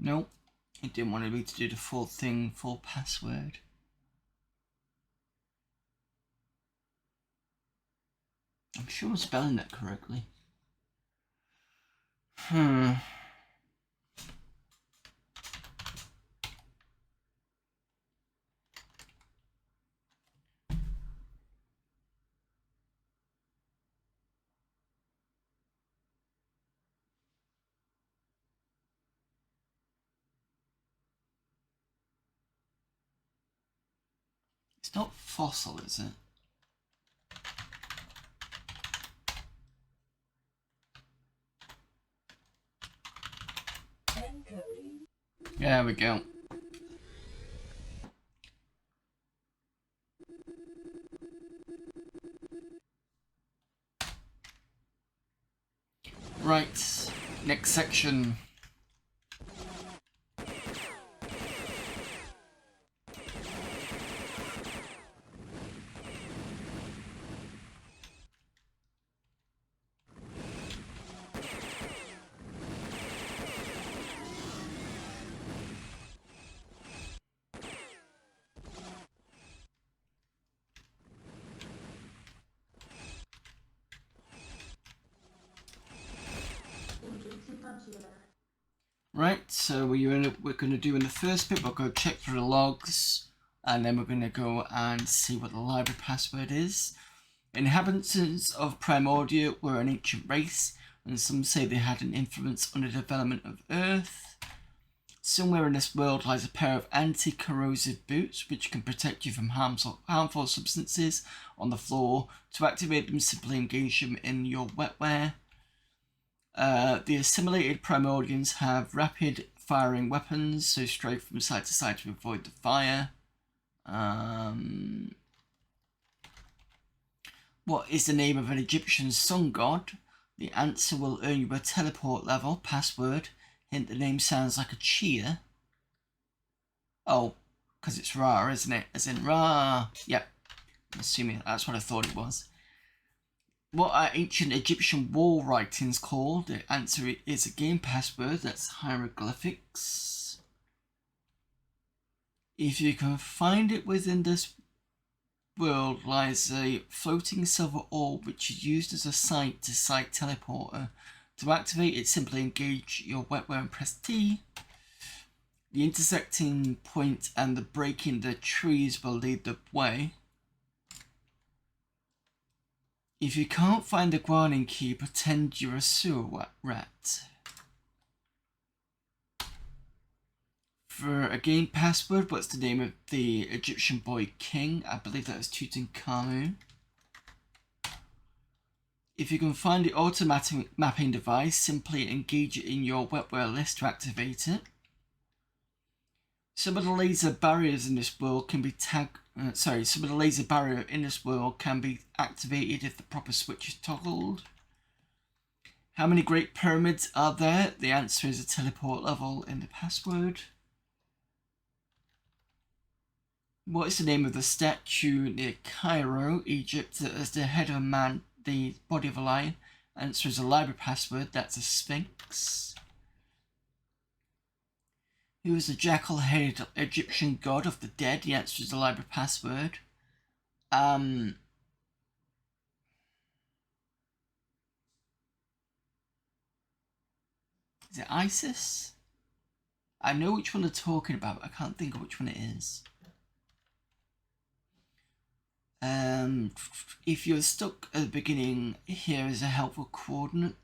Nope. It didn't want me to do the full thing, full password. I'm sure I'm spelling that correctly. It's not fossil, is it? There we go. Right, next section. Right, so we're going to do in the first bit, we'll go check through the logs, and then we're going to go and see what the library password is. Inhabitants of Primordia were an ancient race, and some say they had an influence on the development of Earth. Somewhere in this world lies a pair of anti-corrosive boots which can protect you from harmful substances on the floor. To activate them, simply engage them in your wetware. The assimilated Primordians have rapid firing weapons, so stray from side to side to avoid the fire. What is the name of an Egyptian sun god? The answer will earn you a teleport level. Password. Hint, the name sounds like a cheer. Oh, because it's Ra, isn't it? As in Ra. Yep. I'm assuming that's what I thought it was. What are ancient Egyptian wall writings called? The answer is a game password. That's hieroglyphics. If you can find it within this world lies a floating silver orb which is used as a site-to-site teleporter. To activate it, simply engage your wetware and press T. The intersecting point and the break in the trees will lead the way. If you can't find the grounding key, pretend you're a sewer rat. For a game password, what's the name of the Egyptian boy king? I believe that was Tutankhamun. If you can find the automatic mapping device, simply engage it in your wetware list to activate it. Some of the laser barriers in this world can be some of the laser barrier in this world can be activated if the proper switch is toggled. How many Great Pyramids are there? The answer is a teleport level in the password. What is the name of the statue near Cairo, Egypt, that has the head of a man, the body of a lion? Answer is a library password. That's a sphinx. Who is the jackal-headed Egyptian god of the dead? The answer is a library password. Is it Isis? I know which one they're talking about, but I can't think of which one it is. If you're stuck at the beginning, here is a helpful coordinate.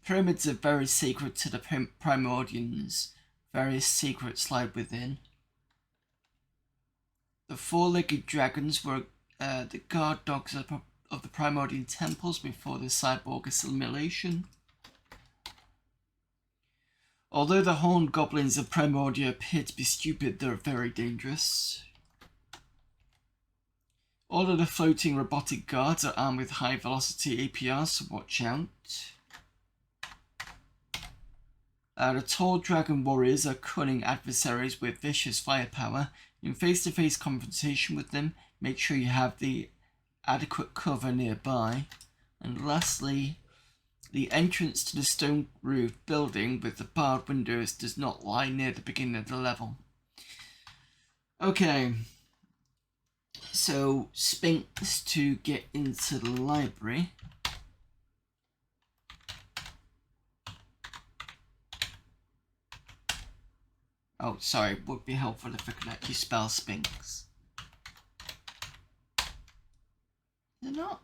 Pyramids are very sacred to the Primordians. Various secrets lie within. The four-legged dragons were the guard dogs of the Primordian temples before the cyborg assimilation. Although the horned goblins of Primordia appear to be stupid, they're very dangerous. All of the floating robotic guards are armed with high-velocity APRs, so watch out. The tall dragon warriors are cunning adversaries with vicious firepower. In face-to-face confrontation with them, make sure you have the adequate cover nearby. And lastly, the entrance to the stone-roofed building with the barred windows does not lie near the beginning of the level. Okay. So, Sphinx to get into the library. Oh, sorry, it would be helpful if I could actually spell Sphinx. Is it not?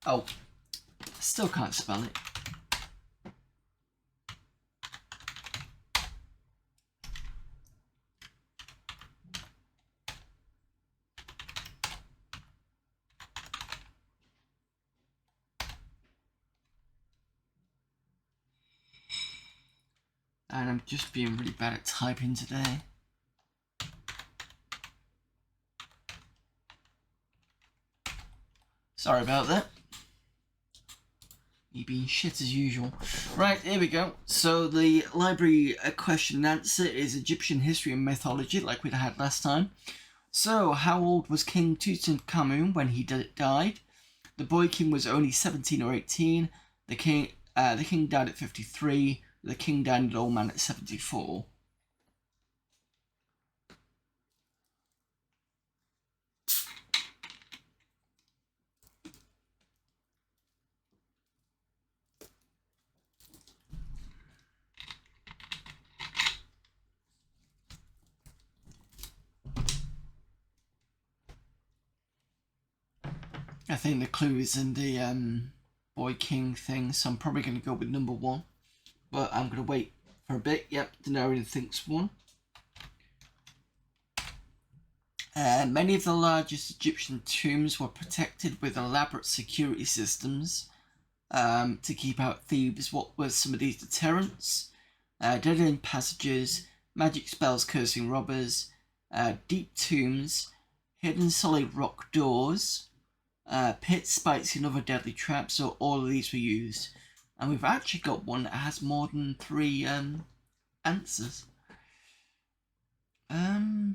Oh, still can't spell it. And I'm just being really bad at typing today. Sorry about that. Me being shit as usual. Right, here we go. So the library question and answer is Egyptian history and mythology, like we had last time. So, how old was King Tutankhamun when he died? The boy king was only 17 or 18. The king died at 53. The king died an old man at 74. I think the clue is in the boy king thing, so I'm probably going to go with number 1. But I'm going to wait for a bit. Yep, Denarian thinks 1. Many of the largest Egyptian tombs were protected with elaborate security systems to keep out thieves. What were some of these deterrents? Dead-end passages, magic spells cursing robbers, deep tombs, hidden solid rock doors, pits, spikes, and other deadly traps, so all of these were used. And we've actually got one that has more than 3 answers. I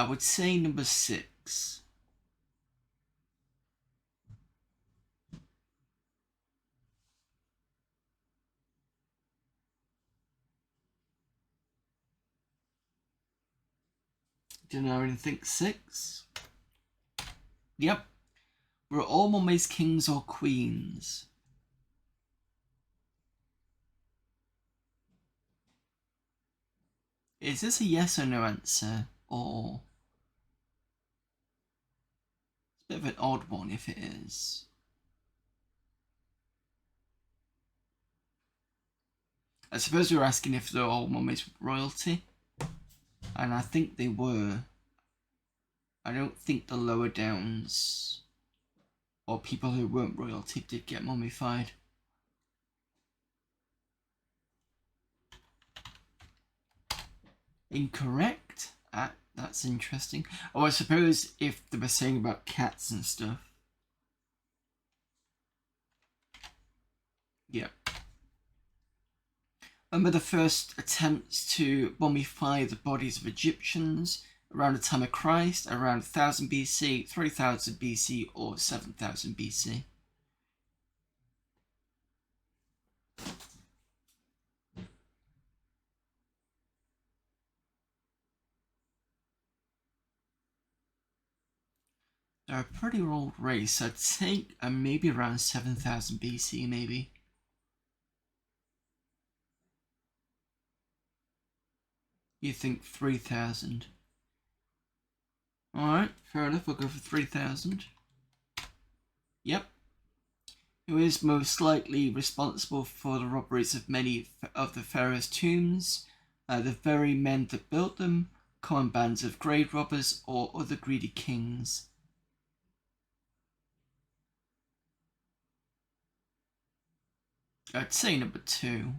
would say number 6. Didn't I really think 6? Yep. Were all mummies kings or queens? Is this a yes or no answer? Or... it's a bit of an odd one if it is. I suppose we were asking if they're all mummies royalty. And I think they were. I don't think the lower downs or people who weren't royalty did get mummified. Incorrect? That's interesting. Oh, I suppose if they were saying about cats and stuff. Yeah. Remember the first attempts to mummify the bodies of Egyptians around the time of Christ, around 1000 BC, 3000 BC, or 7000 BC? They're a pretty old race. I'd say maybe around 7000 BC, maybe. You think 3000? Alright, fair enough, we'll go for 3000. Yep. Who is most likely responsible for the robberies of many of the pharaoh's tombs? The very men that built them, common bands of grave robbers, or other greedy kings? I'd say number 2.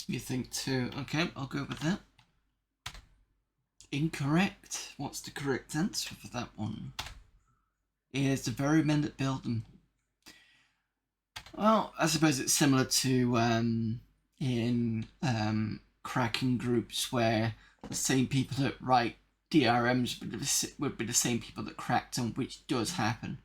You think 2. Okay, I'll go with that. Incorrect. What's the correct answer for that one? It is the very men that build them. Well, I suppose it's similar to in cracking groups where the same people that write DRMs would be the same people that cracked them, which does happen.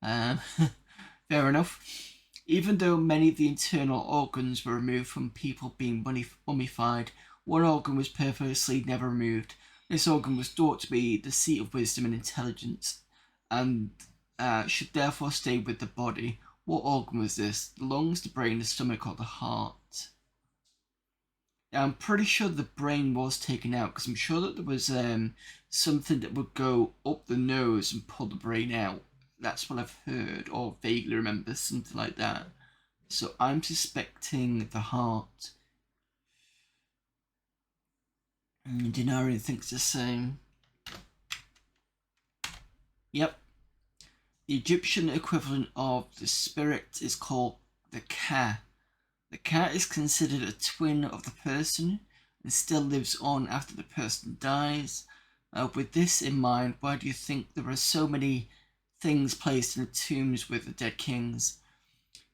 Fair enough. Even though many of the internal organs were removed from people being mummified, one organ was purposely never removed. This organ was thought to be the seat of wisdom and intelligence, and should therefore stay with the body. What organ was this? The lungs, the brain, the stomach, or the heart? Now, I'm pretty sure the brain was taken out, because I'm sure that there was something that would go up the nose and pull the brain out. That's what I've heard or vaguely remember, something like that. So I'm suspecting the heart. Denari thinks the same. Yep. The Egyptian equivalent of the spirit is called the Ka. The Ka is considered a twin of the person and still lives on after the person dies. With this in mind, why do you think there are so many things placed in the tombs with the dead kings?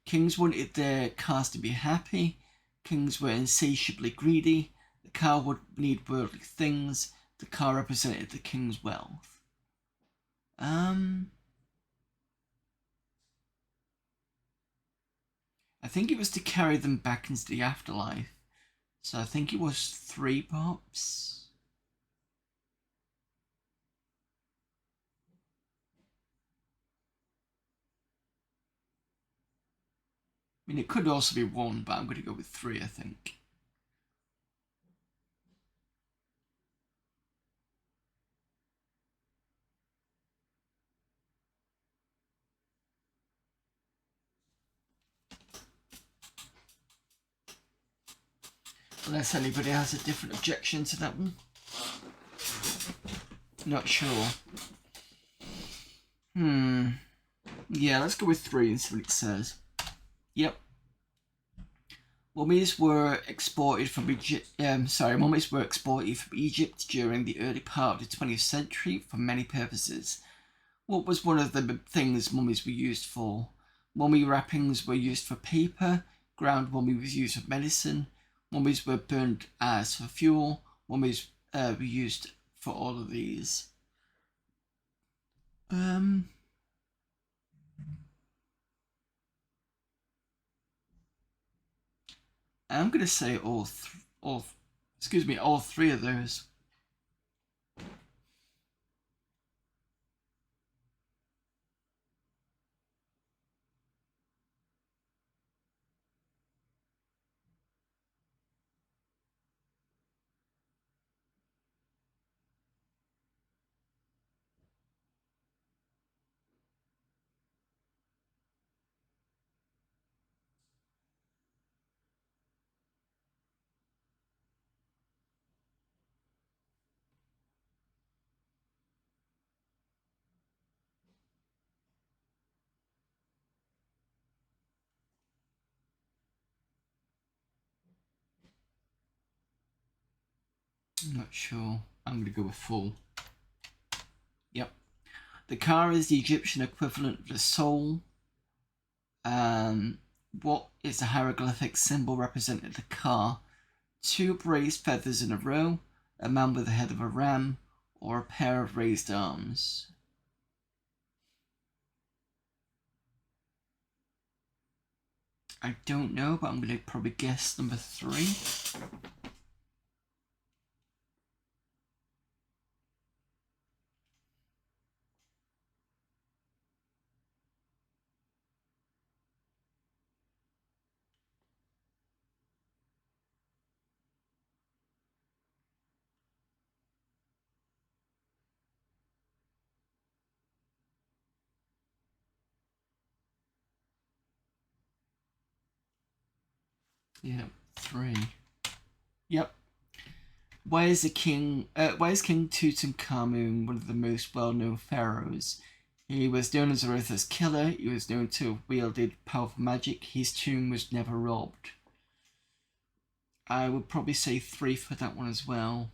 Kings wanted their Kas to be happy. Kings were insatiably greedy. The Ka would need worldly things. The Ka represented the king's wealth. I think it was to carry them back into the afterlife. So I think it was 3 pops. I mean, it could also be 1, but I'm going to go with 3, I think. Unless anybody has a different objection to that one. Not sure. Yeah, let's go with 3 and see what it says. Yep. Mummies were exported from Egypt. Mummies were exported from Egypt during the early part of the 20th century for many purposes. What was one of the things mummies were used for? Mummy wrappings were used for paper. Ground mummy was used for medicine. Mummies were burned as for fuel. Mummies were used for all of these. I'm gonna say all 3 of those. I'm not sure. I'm gonna go with full. Yep. The Ka is the Egyptian equivalent of the soul. What is the hieroglyphic symbol representing the Ka? 2 raised feathers in a row, a man with the head of a ram, or a pair of raised arms? I don't know, but I'm going to probably guess number 3. Yeah, 3. Yep. Why is King Tutankhamun one of the most well-known pharaohs? He was known as Arutha's killer. He was known to have wielded powerful magic. His tomb was never robbed. I would probably say 3 for that one as well.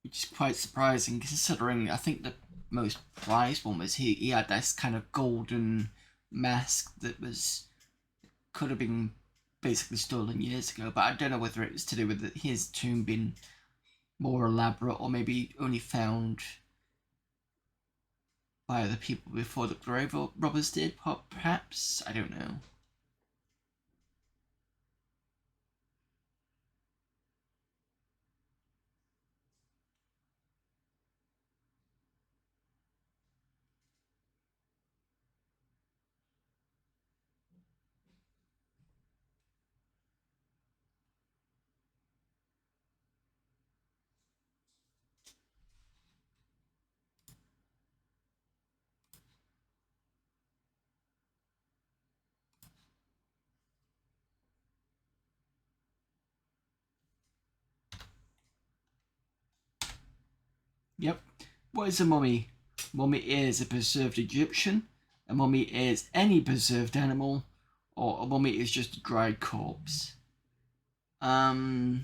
Which is quite surprising considering I think the most prized one was he had this kind of golden mask that could have been basically stolen years ago, but I don't know whether it was to do with his tomb being more elaborate or maybe only found by the people before the grave robbers did, perhaps? I don't know. Yep. What is a mummy? Mummy is a preserved Egyptian. A mummy is any preserved animal, or a mummy is just a dried corpse. I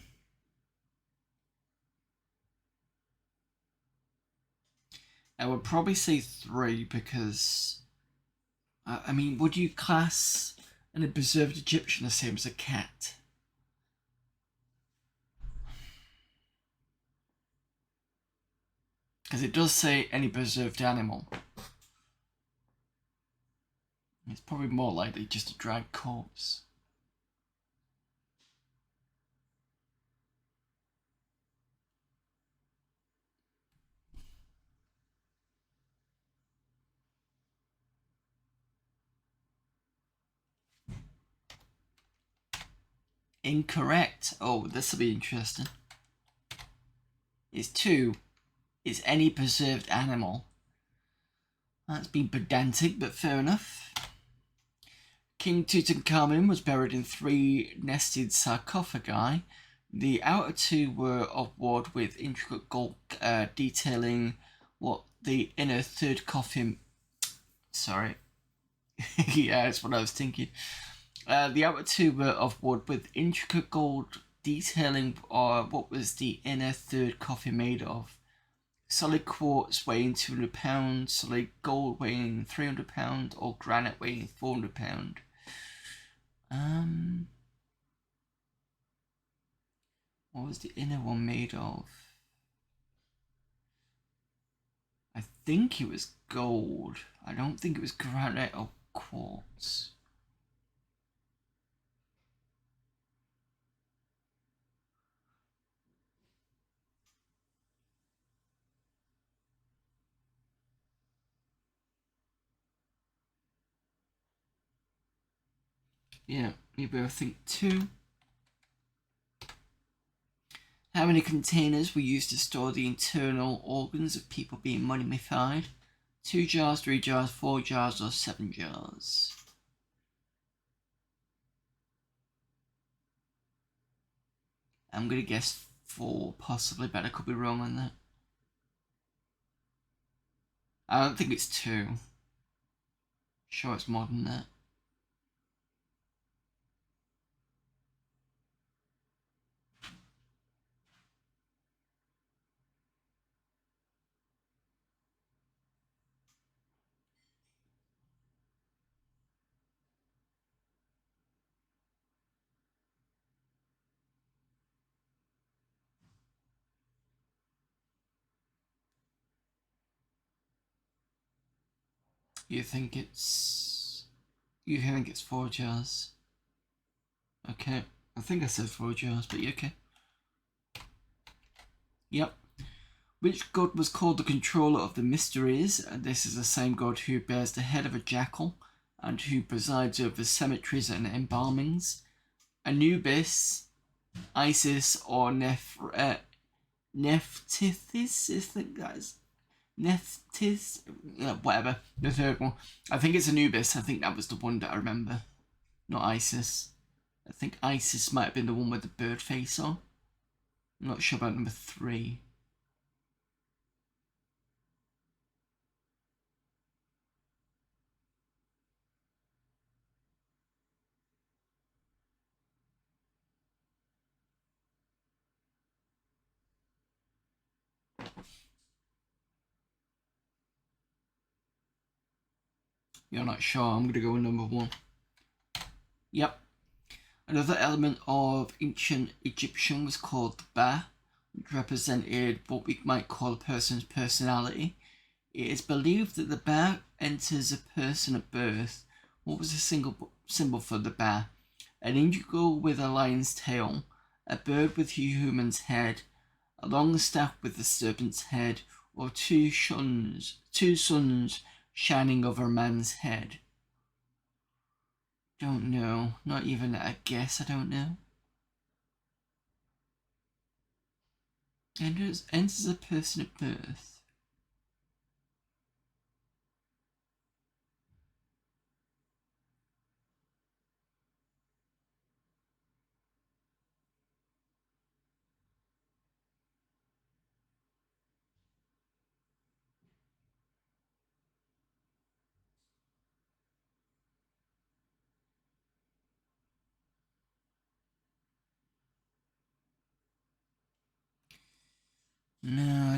would probably say 3 because, I mean, would you class a preserved Egyptian the same as a cat? Because it does say any preserved animal. It's probably more likely just a dried corpse. Incorrect. Oh, this will be interesting. It's 2. It's any preserved animal. That's been pedantic, but fair enough. King Tutankhamun was buried in 3 nested sarcophagi. The outer 2 were of wood with intricate gold detailing what the inner third coffin... Sorry. Yeah, that's what I was thinking. The outer 2 were of wood with intricate gold detailing what was the inner third coffin made of. Solid quartz weighing 200 pounds, solid gold weighing 300 pounds, or granite weighing 400 pounds. What was the inner one made of? I think it was gold. I don't think it was granite or quartz. Yeah, maybe I think 2. How many containers were used to store the internal organs of people being mummified? 2 jars, 3 jars, 4 jars, or 7 jars? I'm gonna guess 4, possibly, but I could be wrong on that. I don't think it's 2. Sure, it's more than that. You think it's 4 jars? Okay, I think I said 4 jars, but you okay? Yep. Which god was called the controller of the mysteries? This is the same god who bears the head of a jackal and who presides over cemeteries and embalmings. Anubis, Isis, or Nephthys, I think guys. Nephthys, whatever. The third one. I think it's Anubis. I think that was the one that I remember. Not Isis. I think Isis might have been the one with the bird face on. I'm not sure about number 3. You're not sure. I'm going to go with number 1. Yep. Another element of ancient Egyptian was called the ba, which represented what we might call a person's personality. It is believed that the ba enters a person at birth. What was the symbol for the ba? An eagle with a lion's tail, a bird with a human's head, a long staff with a serpent's head, or 2 suns shining over a man's head. Don't know. Not even a guess, I don't know. Enters a person at birth.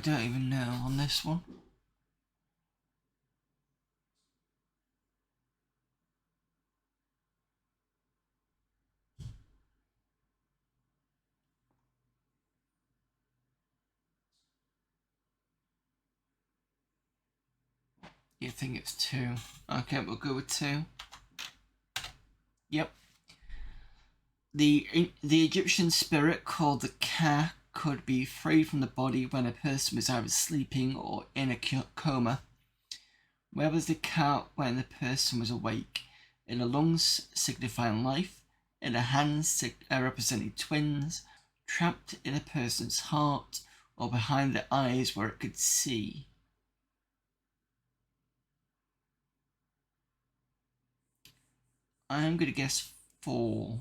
don't even know on this one. You think it's 2? Okay, we'll go with 2. Yep. The Egyptian spirit called the Ka could be freed from the body when a person was either sleeping or in a coma. Where was the Ka when the person was awake? In the lungs, signifying life. In the hands, representing twins. Trapped in a person's heart, or behind the eyes where it could see. I'm going to guess 4.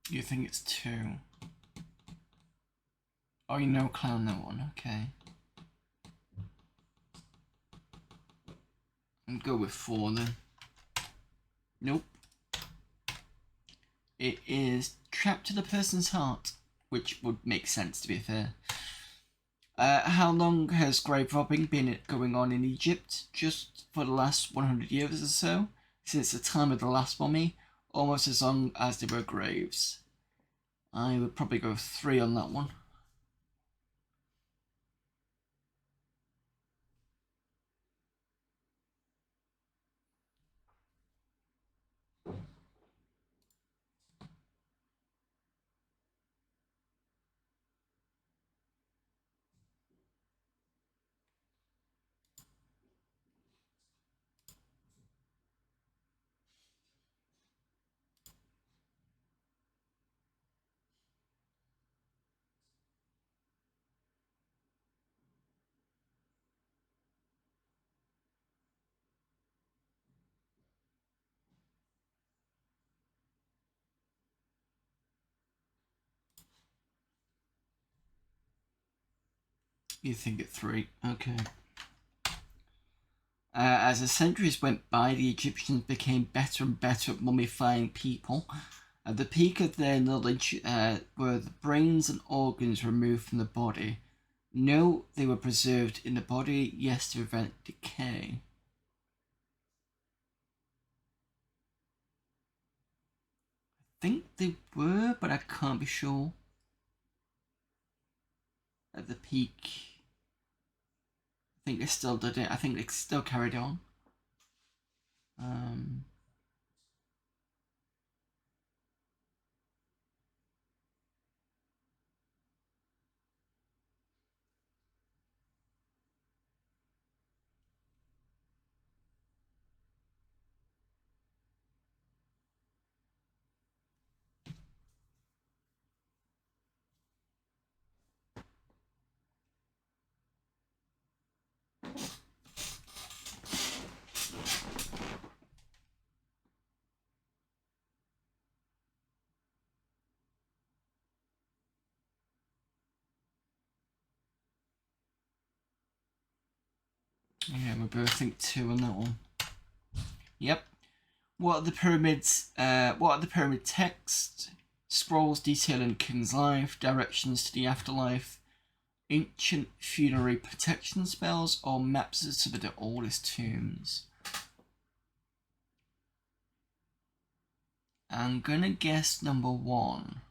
You think it's 2? Oh, you know clown that one, okay. I'll go with 4 then. Nope. It is trapped to the person's heart, which would make sense to be fair. How long has grave robbing been going on in Egypt? Just for the last 100 years or so, since the time of the last mummy, almost as long as there were graves. I would probably go 3 on that one. You think it 3, okay. As the centuries went by, the Egyptians became better and better at mummifying people. At the peak of their knowledge were the brains and organs removed from the body. No, they were preserved in the body, yes, to prevent decay. I think they were, but I can't be sure. At the peak, I think they still did it. I think they still carried on. Yeah, we both think 2 on that one. Yep. What are the pyramids? What are the pyramid texts? Scrolls detailing king's life, directions to the afterlife, ancient funerary protection spells, or maps of some of the oldest tombs? I'm gonna guess number 1.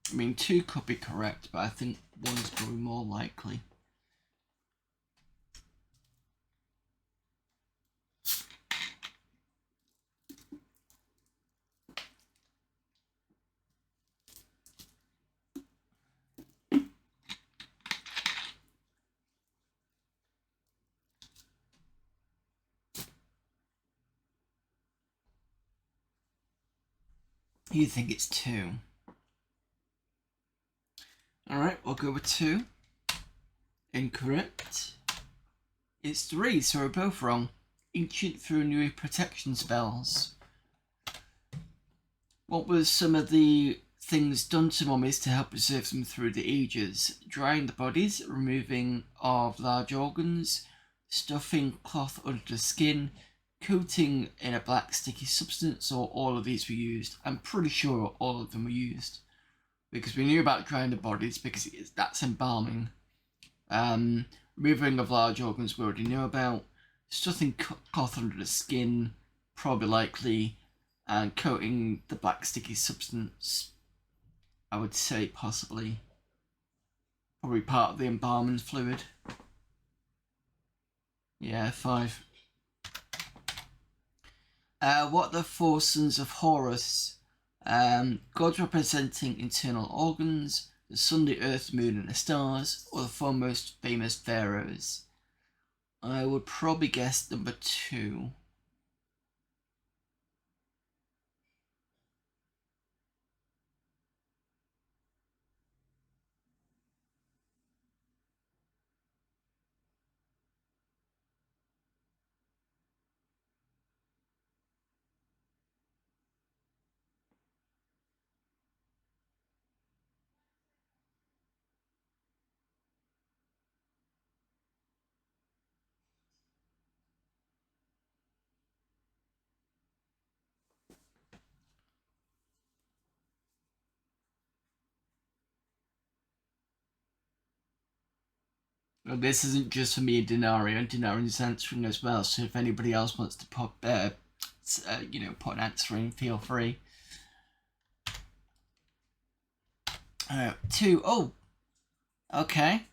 I mean, 2 could be correct, but I think 1 is probably more likely. You think it's 2? Alright, we'll go with 2. Incorrect. It's 3, so we're both wrong. Ancient through new protection spells. What was some of the things done to mummies to help preserve them through the ages? Drying the bodies, removing of large organs, stuffing cloth under the skin, coating in a black sticky substance, or all of these were used. I'm pretty sure all of them were used. Because we knew about drying the bodies, because that's embalming. Removing of large organs we already knew about. Stuffing cloth under the skin, probably likely. And coating the black sticky substance, I would say possibly. Probably part of the embalming fluid. Yeah, 5. What are the 4 sons of Horus? Gods representing internal organs, the sun, the earth, the moon and the stars, or the 4 most famous pharaohs? I would probably guess number 2. Well, this isn't just for me and Denario. Denario's answering as well, so if anybody else wants to put an answer in, feel free. 2. Oh, okay.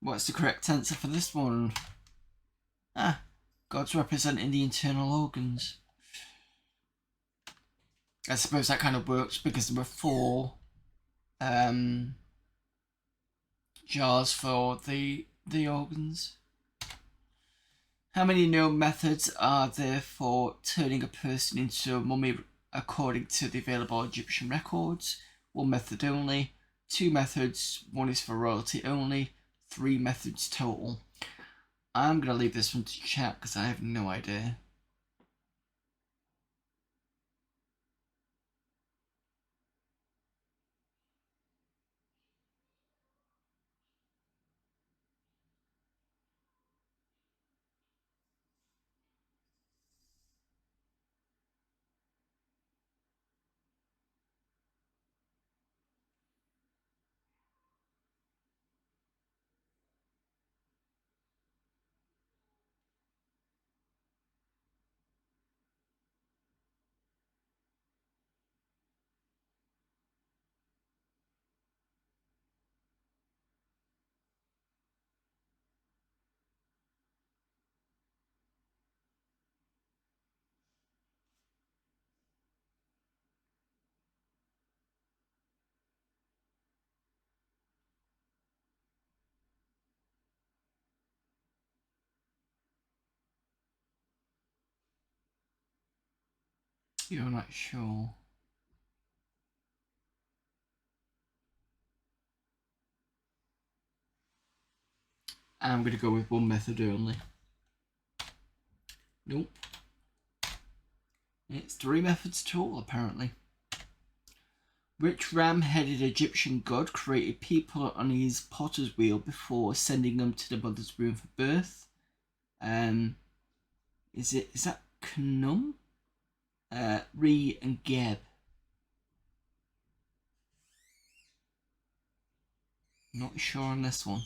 What's the correct answer for this one? Gods representing the internal organs. I suppose that kind of works because there were 4 jars for the organs. How many known methods are there for turning a person into a mummy according to the available Egyptian records? 1 method only, 2 methods, 1 is for royalty only, 3 methods total. I'm going to leave this one to chat because I have no idea. You're not sure. I'm going to go with 1 method only. Nope. It's 3 methods total, apparently. Which ram-headed Egyptian god created people on his potter's wheel before sending them to the mother's womb for birth? Is that Khnum? Re and Geb. Not sure on this one.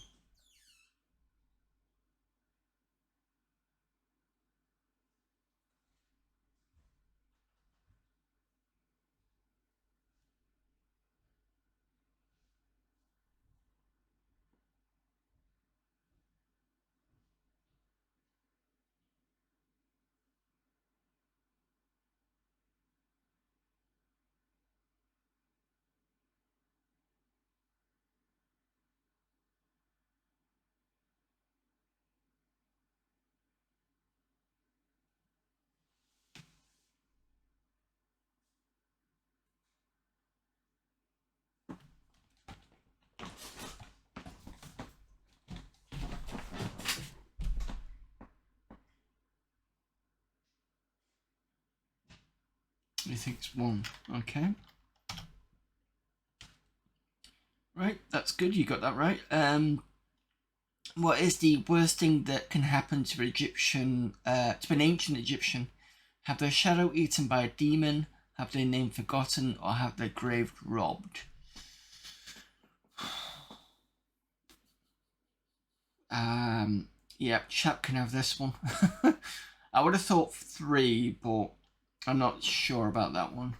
Somebody thinks 1. Okay. Right, that's good. You got that right. What is the worst thing that can happen to an Egyptian, to an ancient Egyptian? Have their shadow eaten by a demon, have their name forgotten, or have their grave robbed? Yeah, chap can have this one. I would have thought 3, but I'm not sure about that one.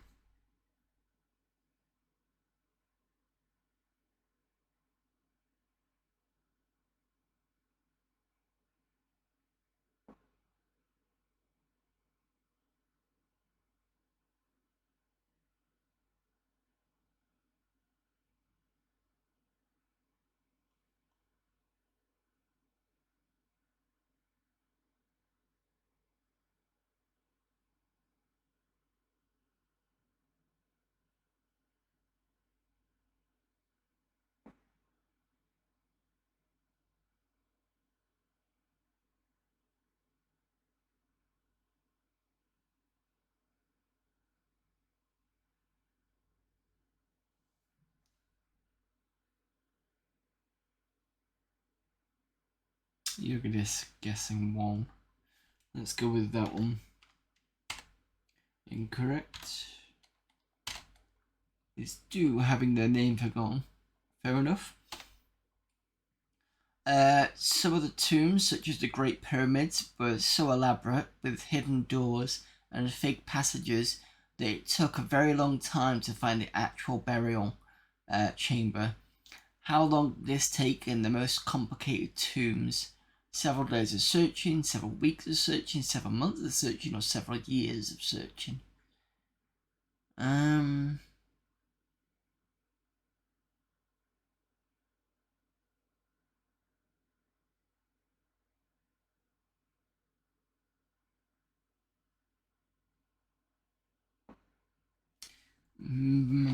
You're just guessing 1. Let's go with that one. Incorrect. It's due having their name forgotten. Fair enough. Some of the tombs, such as the Great Pyramids, were so elaborate with hidden doors and fake passages that it took a very long time to find the actual burial chamber. How long did this take in the most complicated tombs? Several days of searching, several weeks of searching, several months of searching, or several years of searching?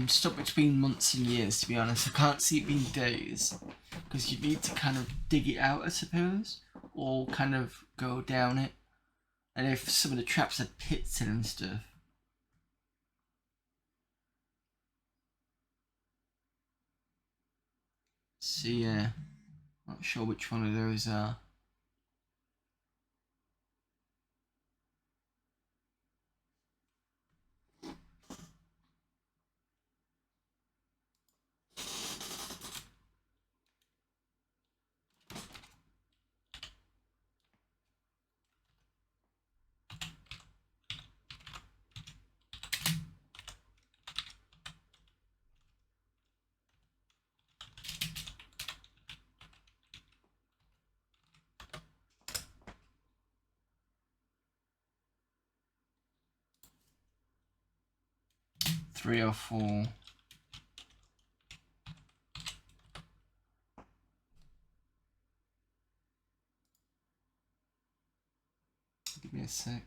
Stuck between months and years, to be honest. I can't see it being days, because you need to kind of dig it out, I suppose, or kind of go down it. And if some of the traps had pits in and stuff. So yeah, not sure which one of those are. Three or 4. Give me a sec.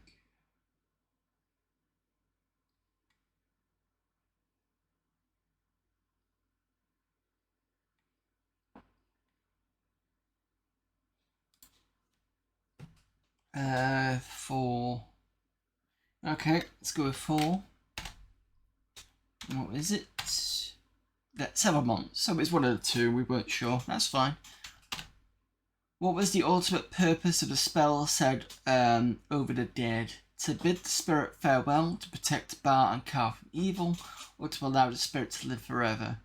Four. Okay, let's go with 4. What is it? That's 7 months. So it's one of the 2. We weren't sure. That's fine. What was the ultimate purpose of the spell said over the dead? To bid the spirit farewell, to protect Bar and Car from evil, or to allow the spirit to live forever?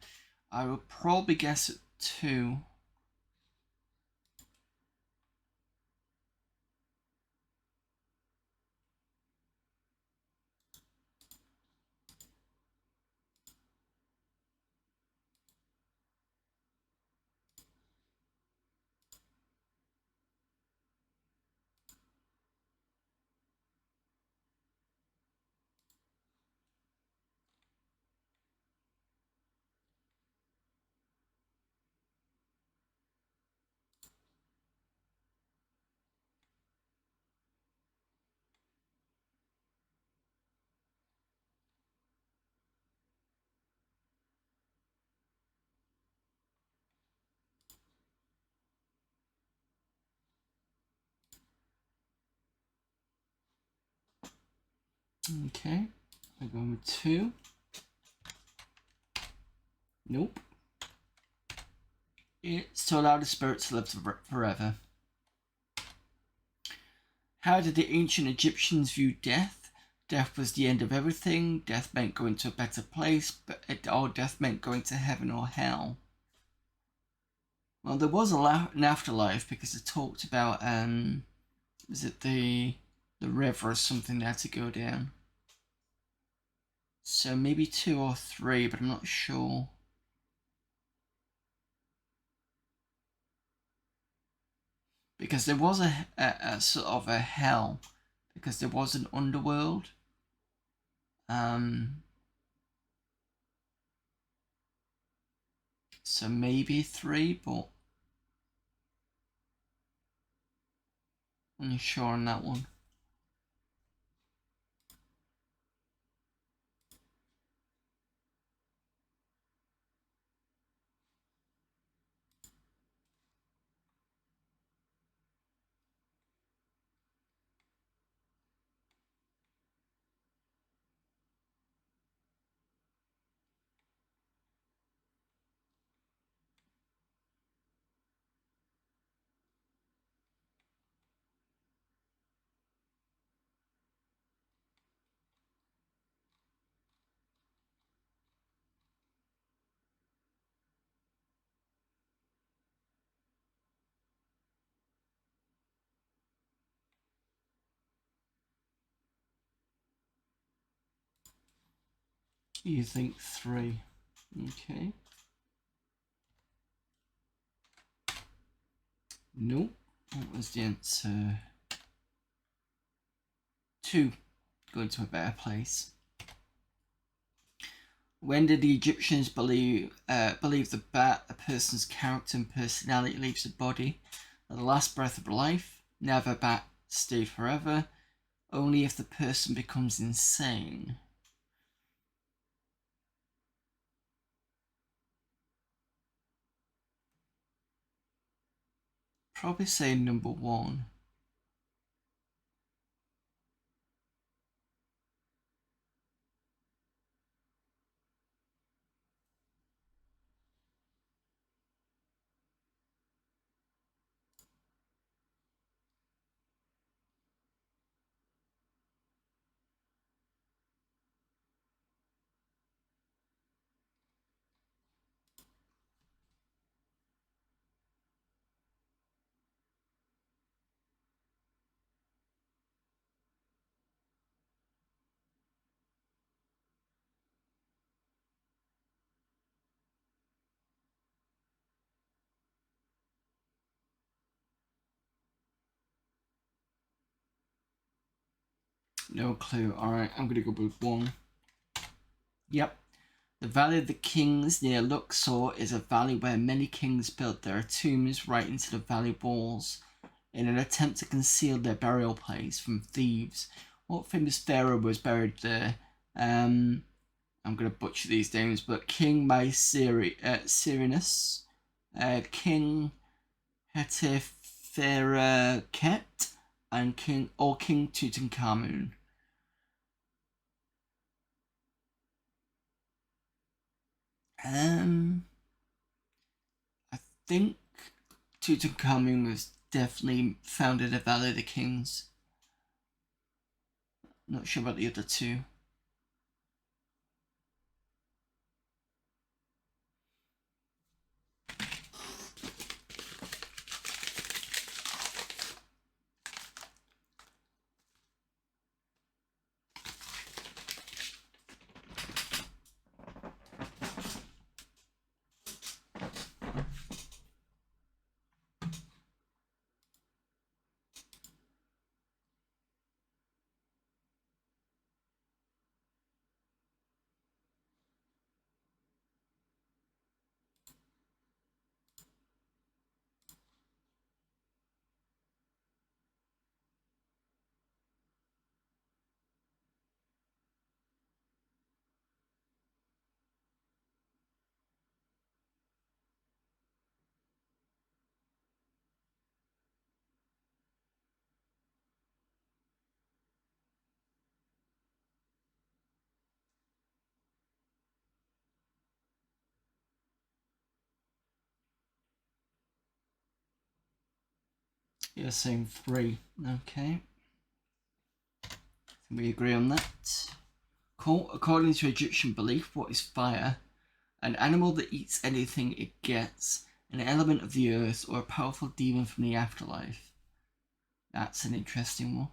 I will probably guess at 2. Okay. I'm going with 2. Nope. It's to allow the spirit to live forever. How did the ancient Egyptians view death? Death was the end of everything. Death meant going to a better place, or death meant going to heaven or hell. Well, there was an afterlife because it talked about, is it the river or something they had to go down? So maybe 2 or 3, but I'm not sure. Because there was a sort of a hell, because there was an underworld. So maybe 3, but I'm not sure on that one. You think 3. Okay. Nope. What was the answer? 2. Going to a better place. When did the Egyptians believe that a person's character and personality leaves the body? At the last breath of life. Never bat stay forever. Only if the person becomes insane. Probably say number 1. No clue. Alright, I'm gonna go with 1. Yep. The Valley of the Kings near Luxor is a valley where many kings built their tombs right into the valley walls in an attempt to conceal their burial place from thieves. What famous pharaoh was buried there? I'm going to butcher these names, but King Mycerinus, King Heteferket, and King Tutankhamun. I think Tutankhamun was definitely founded the Valley of the Kings. Not sure about the other 2. You're saying 3. Okay. We agree on that. Cool. According to Egyptian belief, what is fire? An animal that eats anything it gets, an element of the earth, or a powerful demon from the afterlife. That's an interesting one.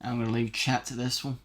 I'm going to leave chat to this one.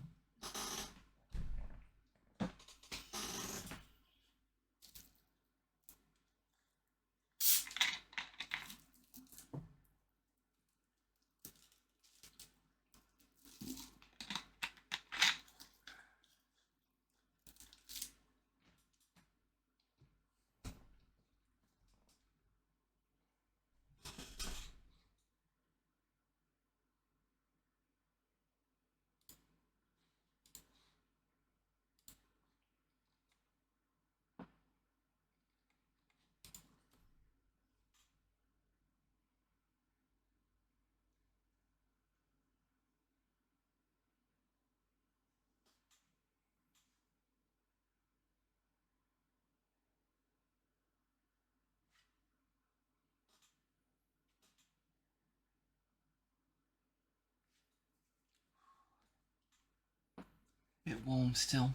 Bit warm still.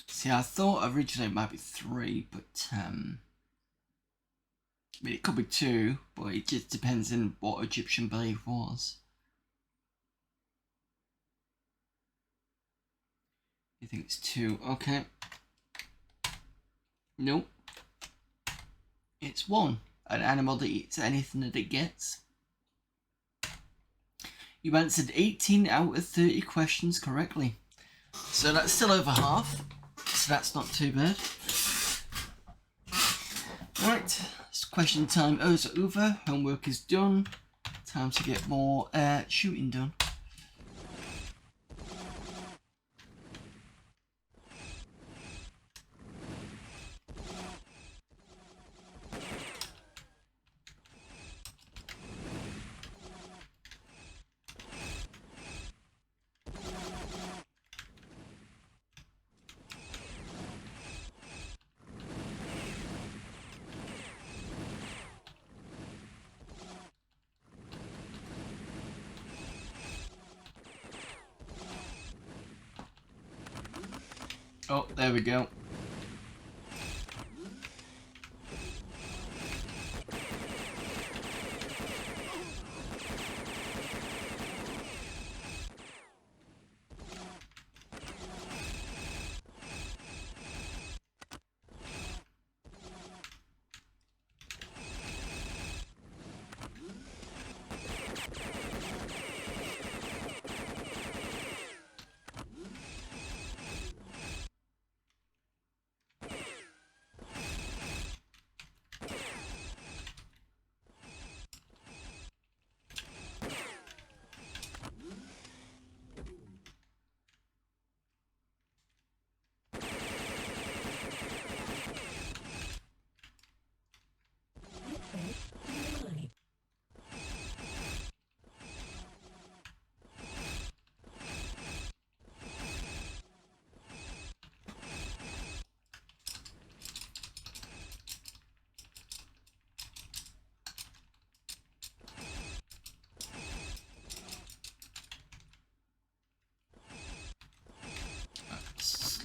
See, I thought originally it might be 3, but I mean, it could be 2, but it just depends on what Egyptian belief was. You think it's 2? Okay. Nope. It's 1. An animal that eats anything that it gets. You answered 18 out of 30 questions correctly. So that's still over half. So that's not too bad. Right, it's question time over. Homework is done. Time to get more shooting done. Oh, there we go.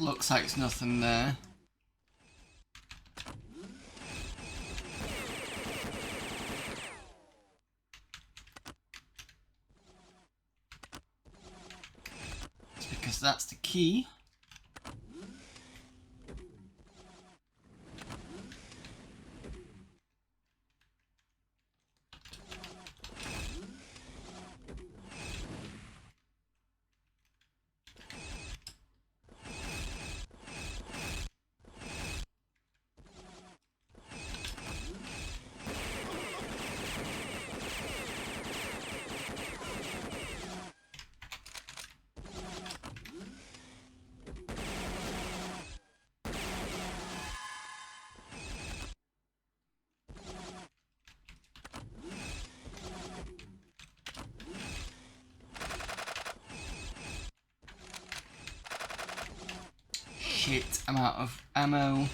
Looks like it's nothing there. It's because that's the key. Shit, I'm out of ammo.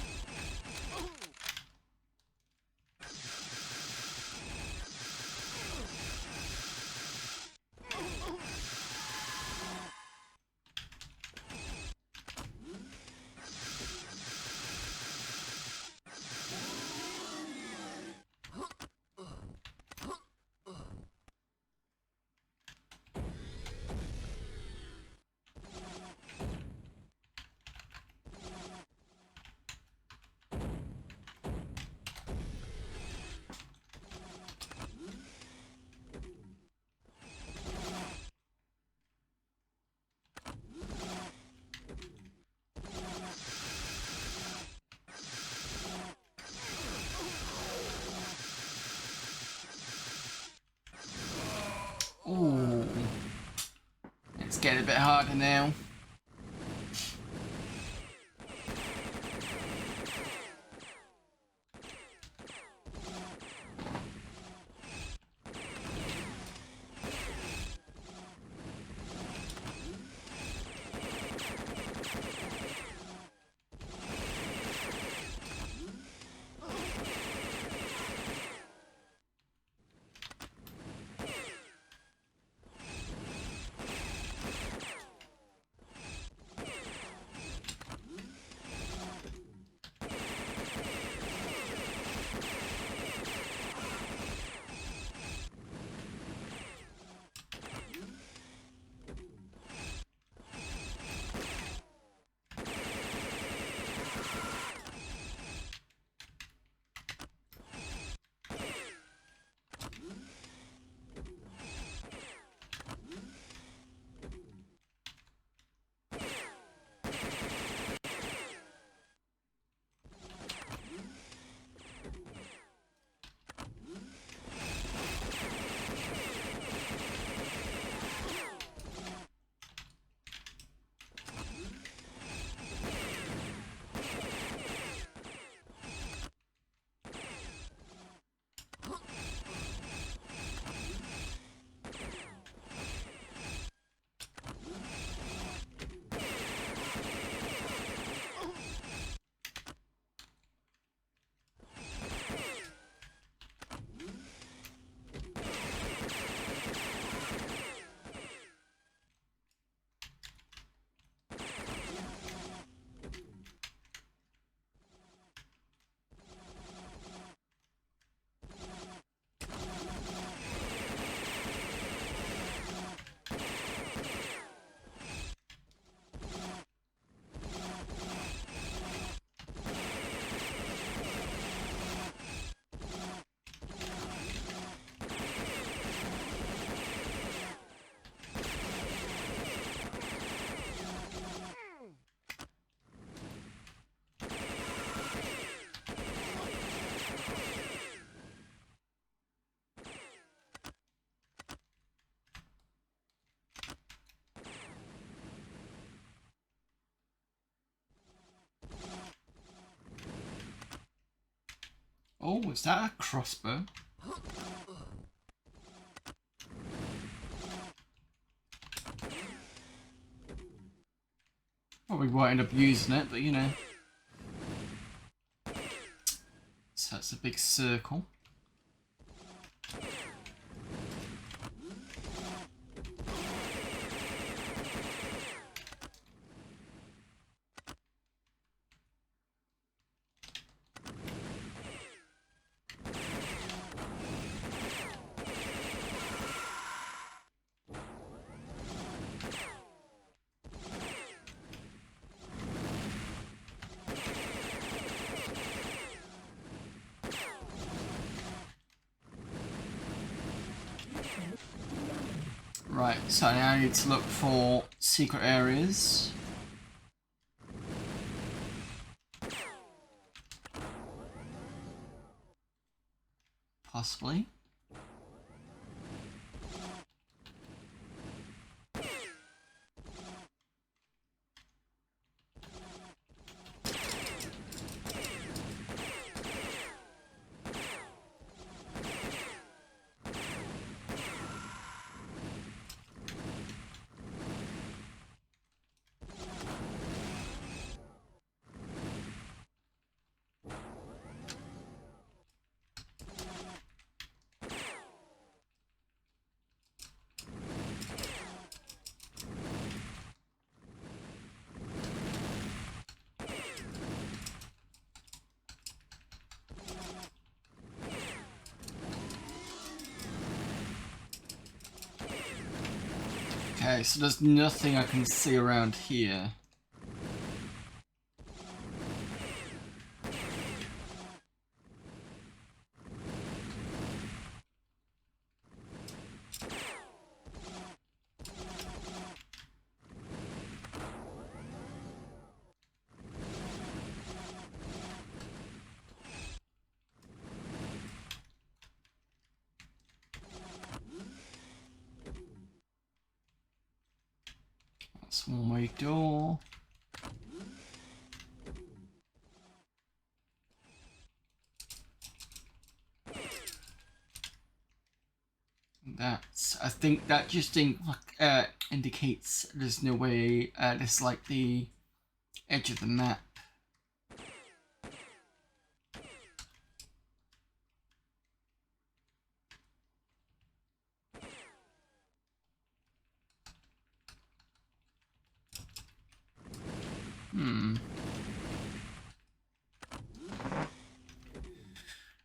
Ooh. It's getting a bit harder now. Oh, is that a crossbow? Probably won't end up using it, but you know. So that's a big circle. Right, so now I need to look for secret areas. Possibly. Okay, so there's nothing I can see around here. That's one way door. I think that just indicates there's no way, this is like the edge of the map.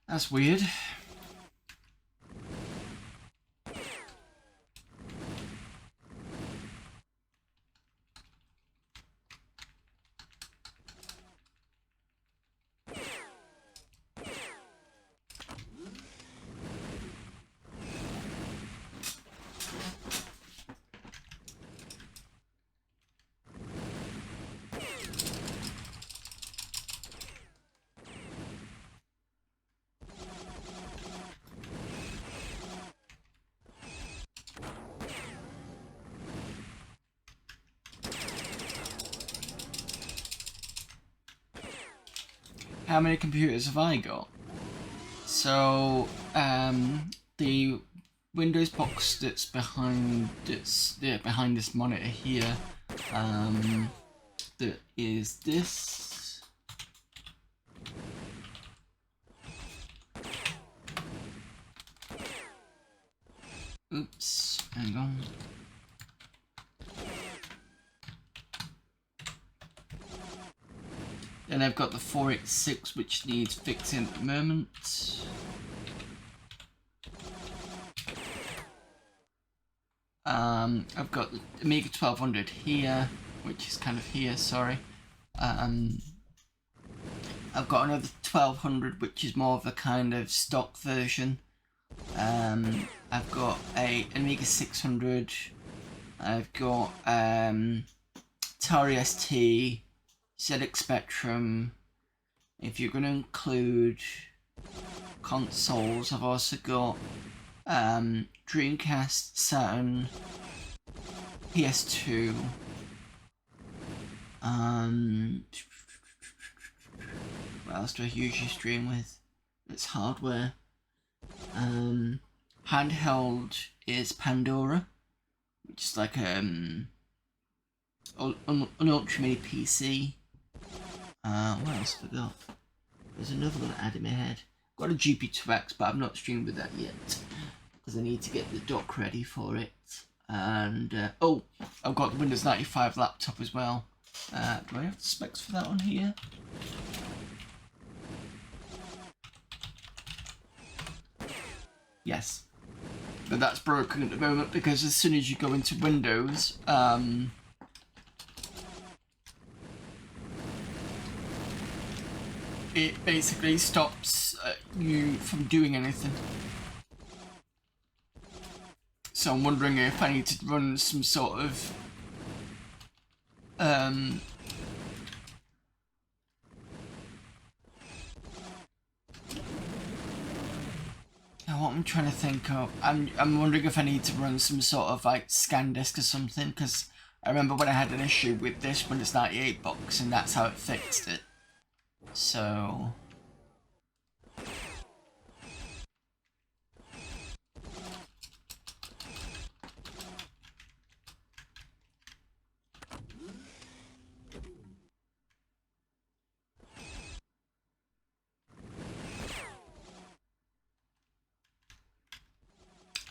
That's weird. How many computers have I got? So, the Windows box that's behind this monitor here, that is this. Oops, hang on. Then I've got the 486, which needs fixing at the moment. I've got the Amiga 1200 here, which is kind of here, sorry. I've got another 1200, which is more of a kind of stock version. I've got an Amiga 600. I've got Atari ST, ZX Spectrum. If you're going to include consoles, I've also got Dreamcast, Saturn, PS2. What else do I usually stream with? It's hardware. Handheld is Pandora, which is like an ultra mini PC. What else have I got? There's another one I had in my head. I've got a GP2X, but I've not streamed with that yet because I need to get the dock ready for it. And oh, I've got the Windows 95 laptop as well. Do I have the specs for that one here? Yes, but that's broken at the moment because as soon as you go into Windows, it basically stops you from doing anything. So I'm wondering if I need to run some sort of what I'm trying to think of. I'm wondering if I need to run some sort of like scan disk or something, because I remember when I had an issue with this Windows 98 box and that's how it fixed it. So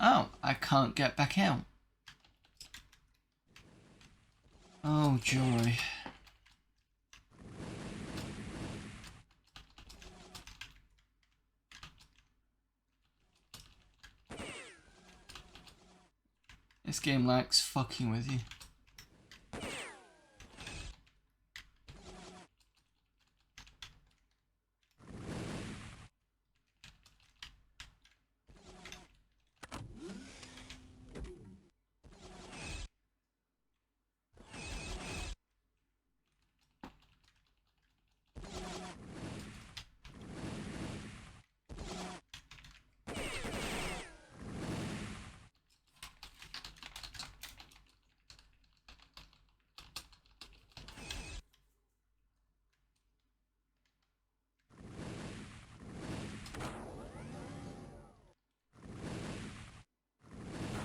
oh, I can't get back out. Oh joy. This game likes fucking with you.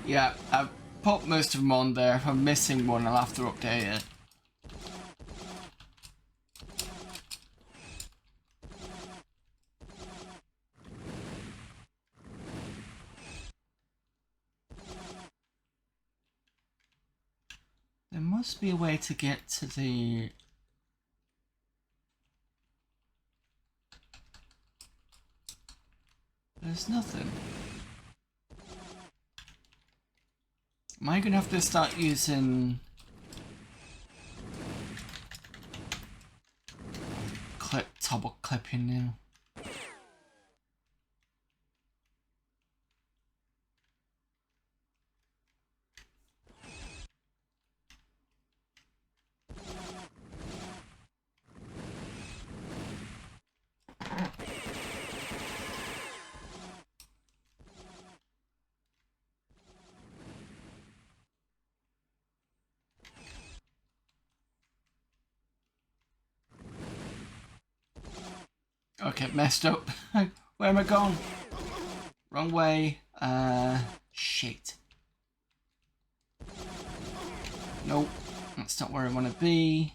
Yeah, I've put most of them on there. If I'm missing one, I'll have to update it. There must be a way to get to the... There's nothing. Am I gonna have to start using double clipping now? Okay, messed up. Where am I going? Wrong way. Shit. Nope, that's not where I want to be.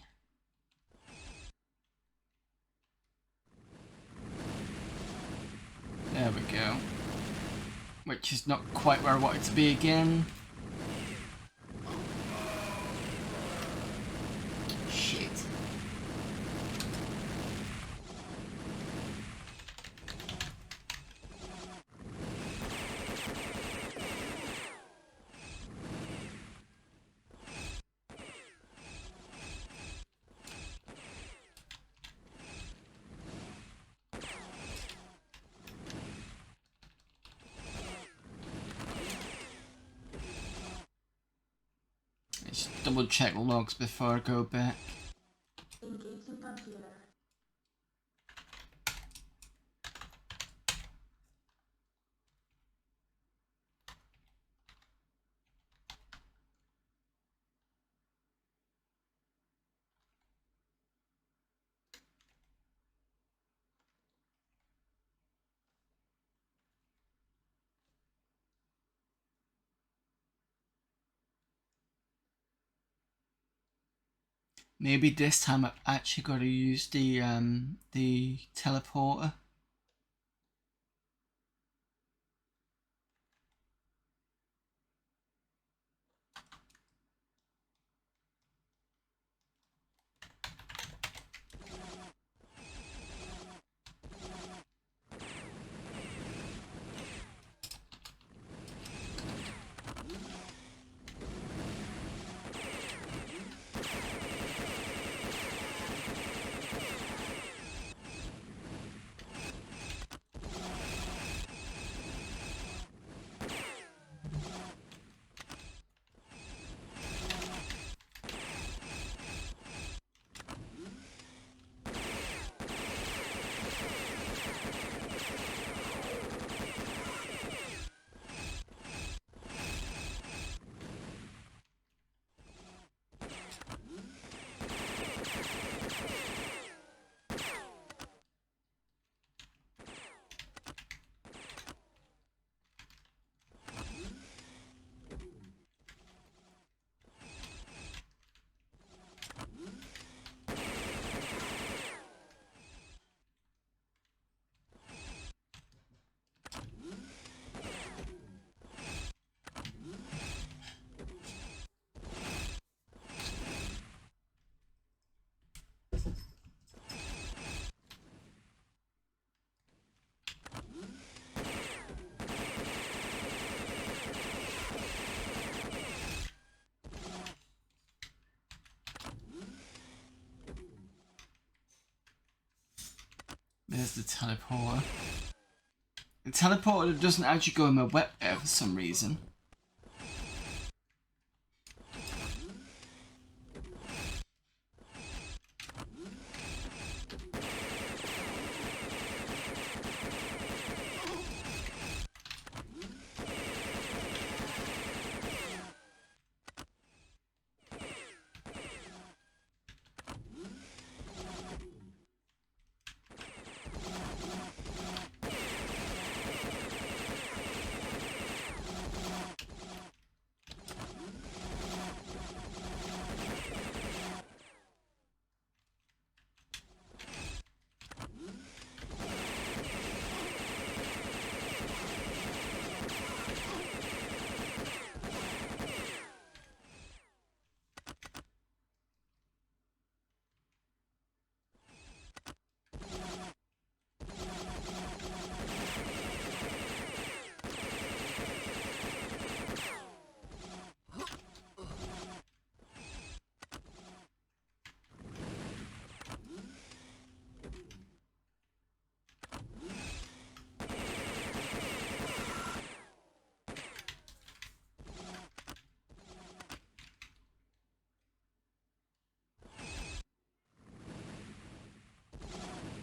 There we go. Which is not quite where I want it to be again. Shit. Let's double check logs before I go back. Maybe this time I've actually got to use the teleporter. There's the teleporter. The teleporter doesn't actually go in my wet air for some reason.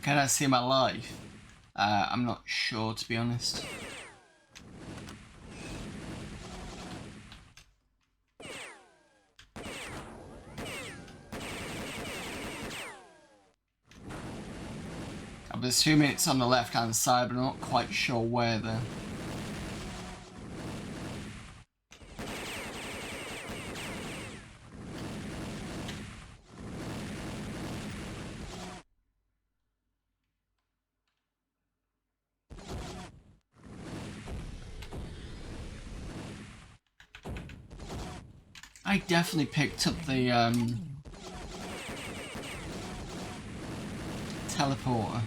Can I see my life? I'm not sure, to be honest. I'm assuming it's on the left hand side, but I'm not quite sure where though. I definitely picked up the teleporter.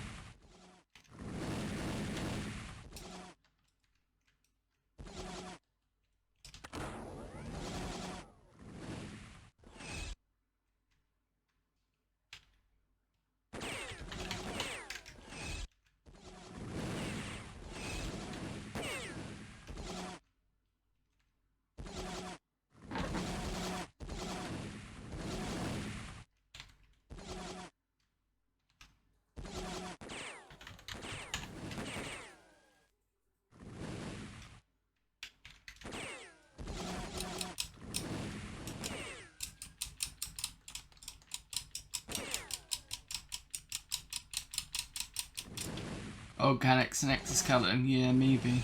Organics and exoskeleton, yeah, maybe.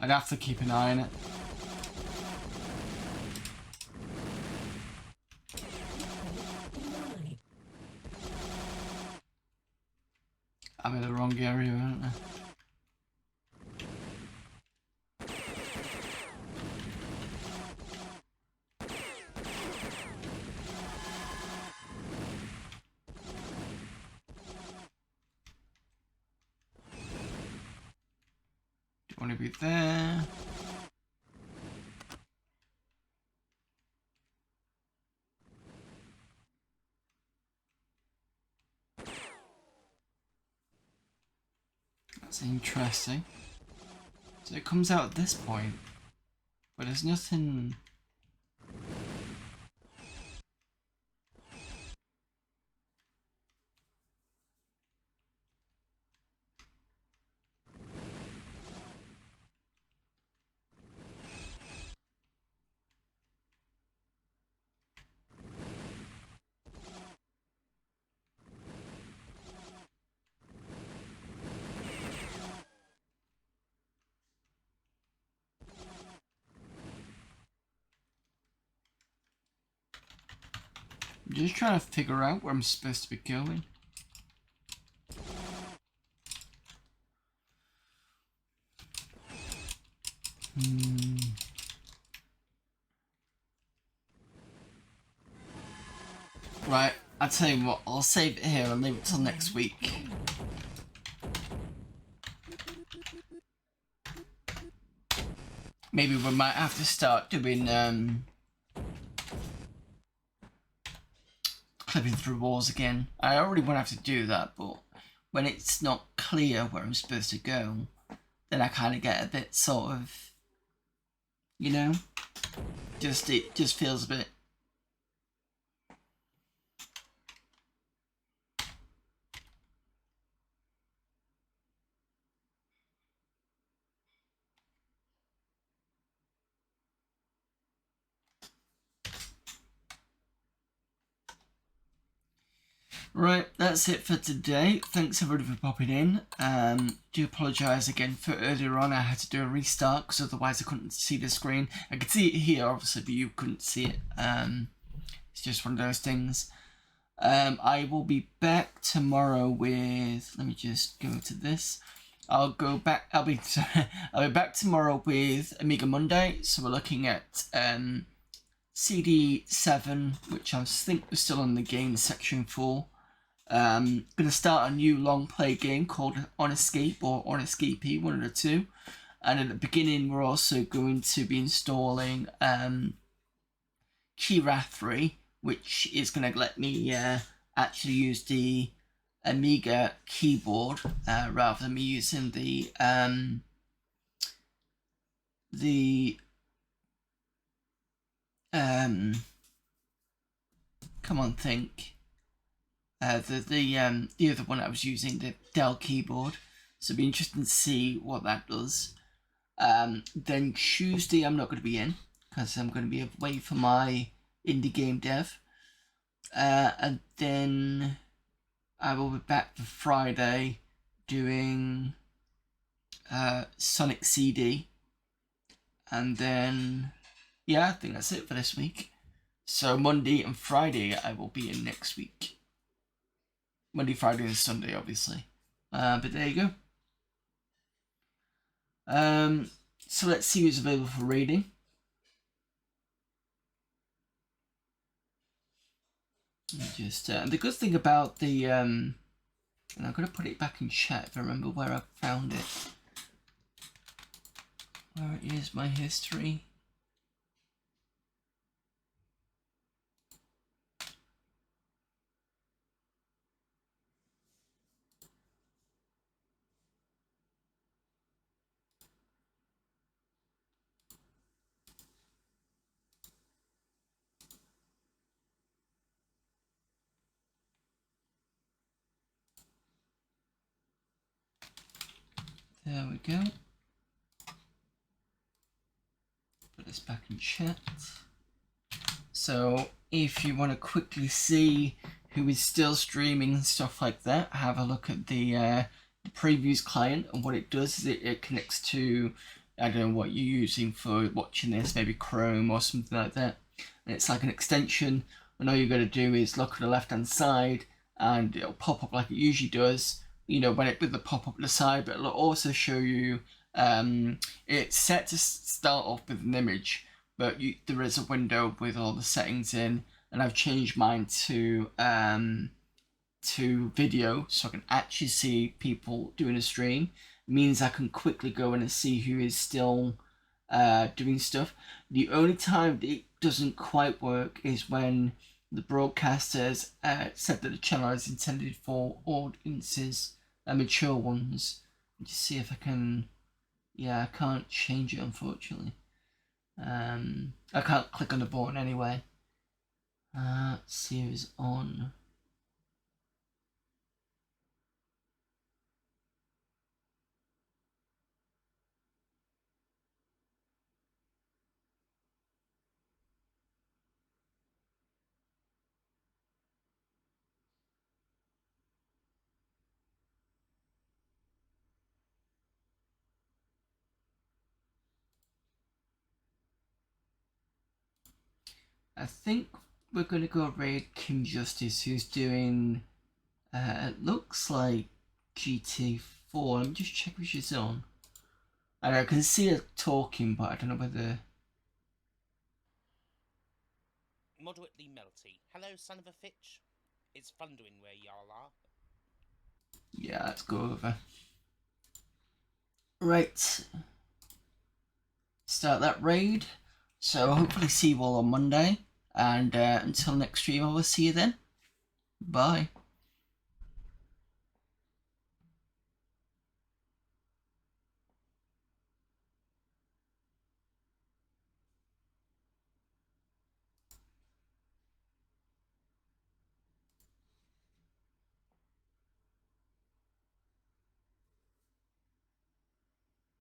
I'd have to keep an eye on it. I'm in the wrong area, aren't I? Want to be there. That's interesting. So it comes out at this point, but there's nothing. I'm just trying to figure out where I'm supposed to be going. Right, I'll tell you what, I'll save it here and leave it till next week. Maybe we might have to start doing clipping through walls again. I already won't have to do that, but when it's not clear where I'm supposed to go, then I kind of get a bit sort of, you know, it just feels a bit. Right, that's it for today. Thanks everybody for popping in. Do apologise again for earlier on. I had to do a restart because otherwise I couldn't see the screen. I could see it here, obviously, but you couldn't see it. It's just one of those things. I will be back tomorrow with. Let me just go to this. I'll be back tomorrow with Amiga Monday. So we're looking at CD7, which I think we're still on the game section for. Going to start a new long play game called On Escape or On Escapee, one of the two. And at the beginning, we're also going to be installing Kira 3, which is going to let me actually use the Amiga keyboard rather than me using the come on, think. The other one I was using, the Dell keyboard. So it'll be interesting to see what that does. Then Tuesday I'm not going to be in because I'm going to be away for my indie game dev. And then I will be back for Friday doing Sonic CD. And then, yeah, I think that's it for this week. So Monday and Friday I will be in next week. Monday, Friday, and Sunday, obviously. But there you go. So let's see who's available for raiding. Just the good thing about the and I'm gonna put it back in chat if I remember where I found it. Where is my history? There we go. Put this back in chat. So if you want to quickly see who is still streaming and stuff like that, have a look at the previews client, and what it does is it connects to, I don't know what you're using for watching this, maybe Chrome or something like that, and it's like an extension, and all you're going to do is look at the left hand side and it'll pop up like it usually does, you know, when it with the pop up to the side, but it'll also show you it's set to start off with an image, but there is a window with all the settings in, and I've changed mine to video so I can actually see people doing a stream. It means I can quickly go in and see who is still doing stuff. The only time it doesn't quite work is when the broadcasters said that the channel is intended for audiences, mature ones. Just see if I can. Yeah, I can't change it, unfortunately. I can't click on the button anyway. Let's see who's on. I think we're going to go raid Kim Justice, who's doing, it looks like GT4. Let me just check which she's on. I can see her talking, but I don't know whether... Moderately melty. Hello, son of a fitch. It's thundering where y'all are. Yeah, let's go over. Right. Start that raid. So hopefully see you all on Monday. And until next stream, I will see you then. Bye.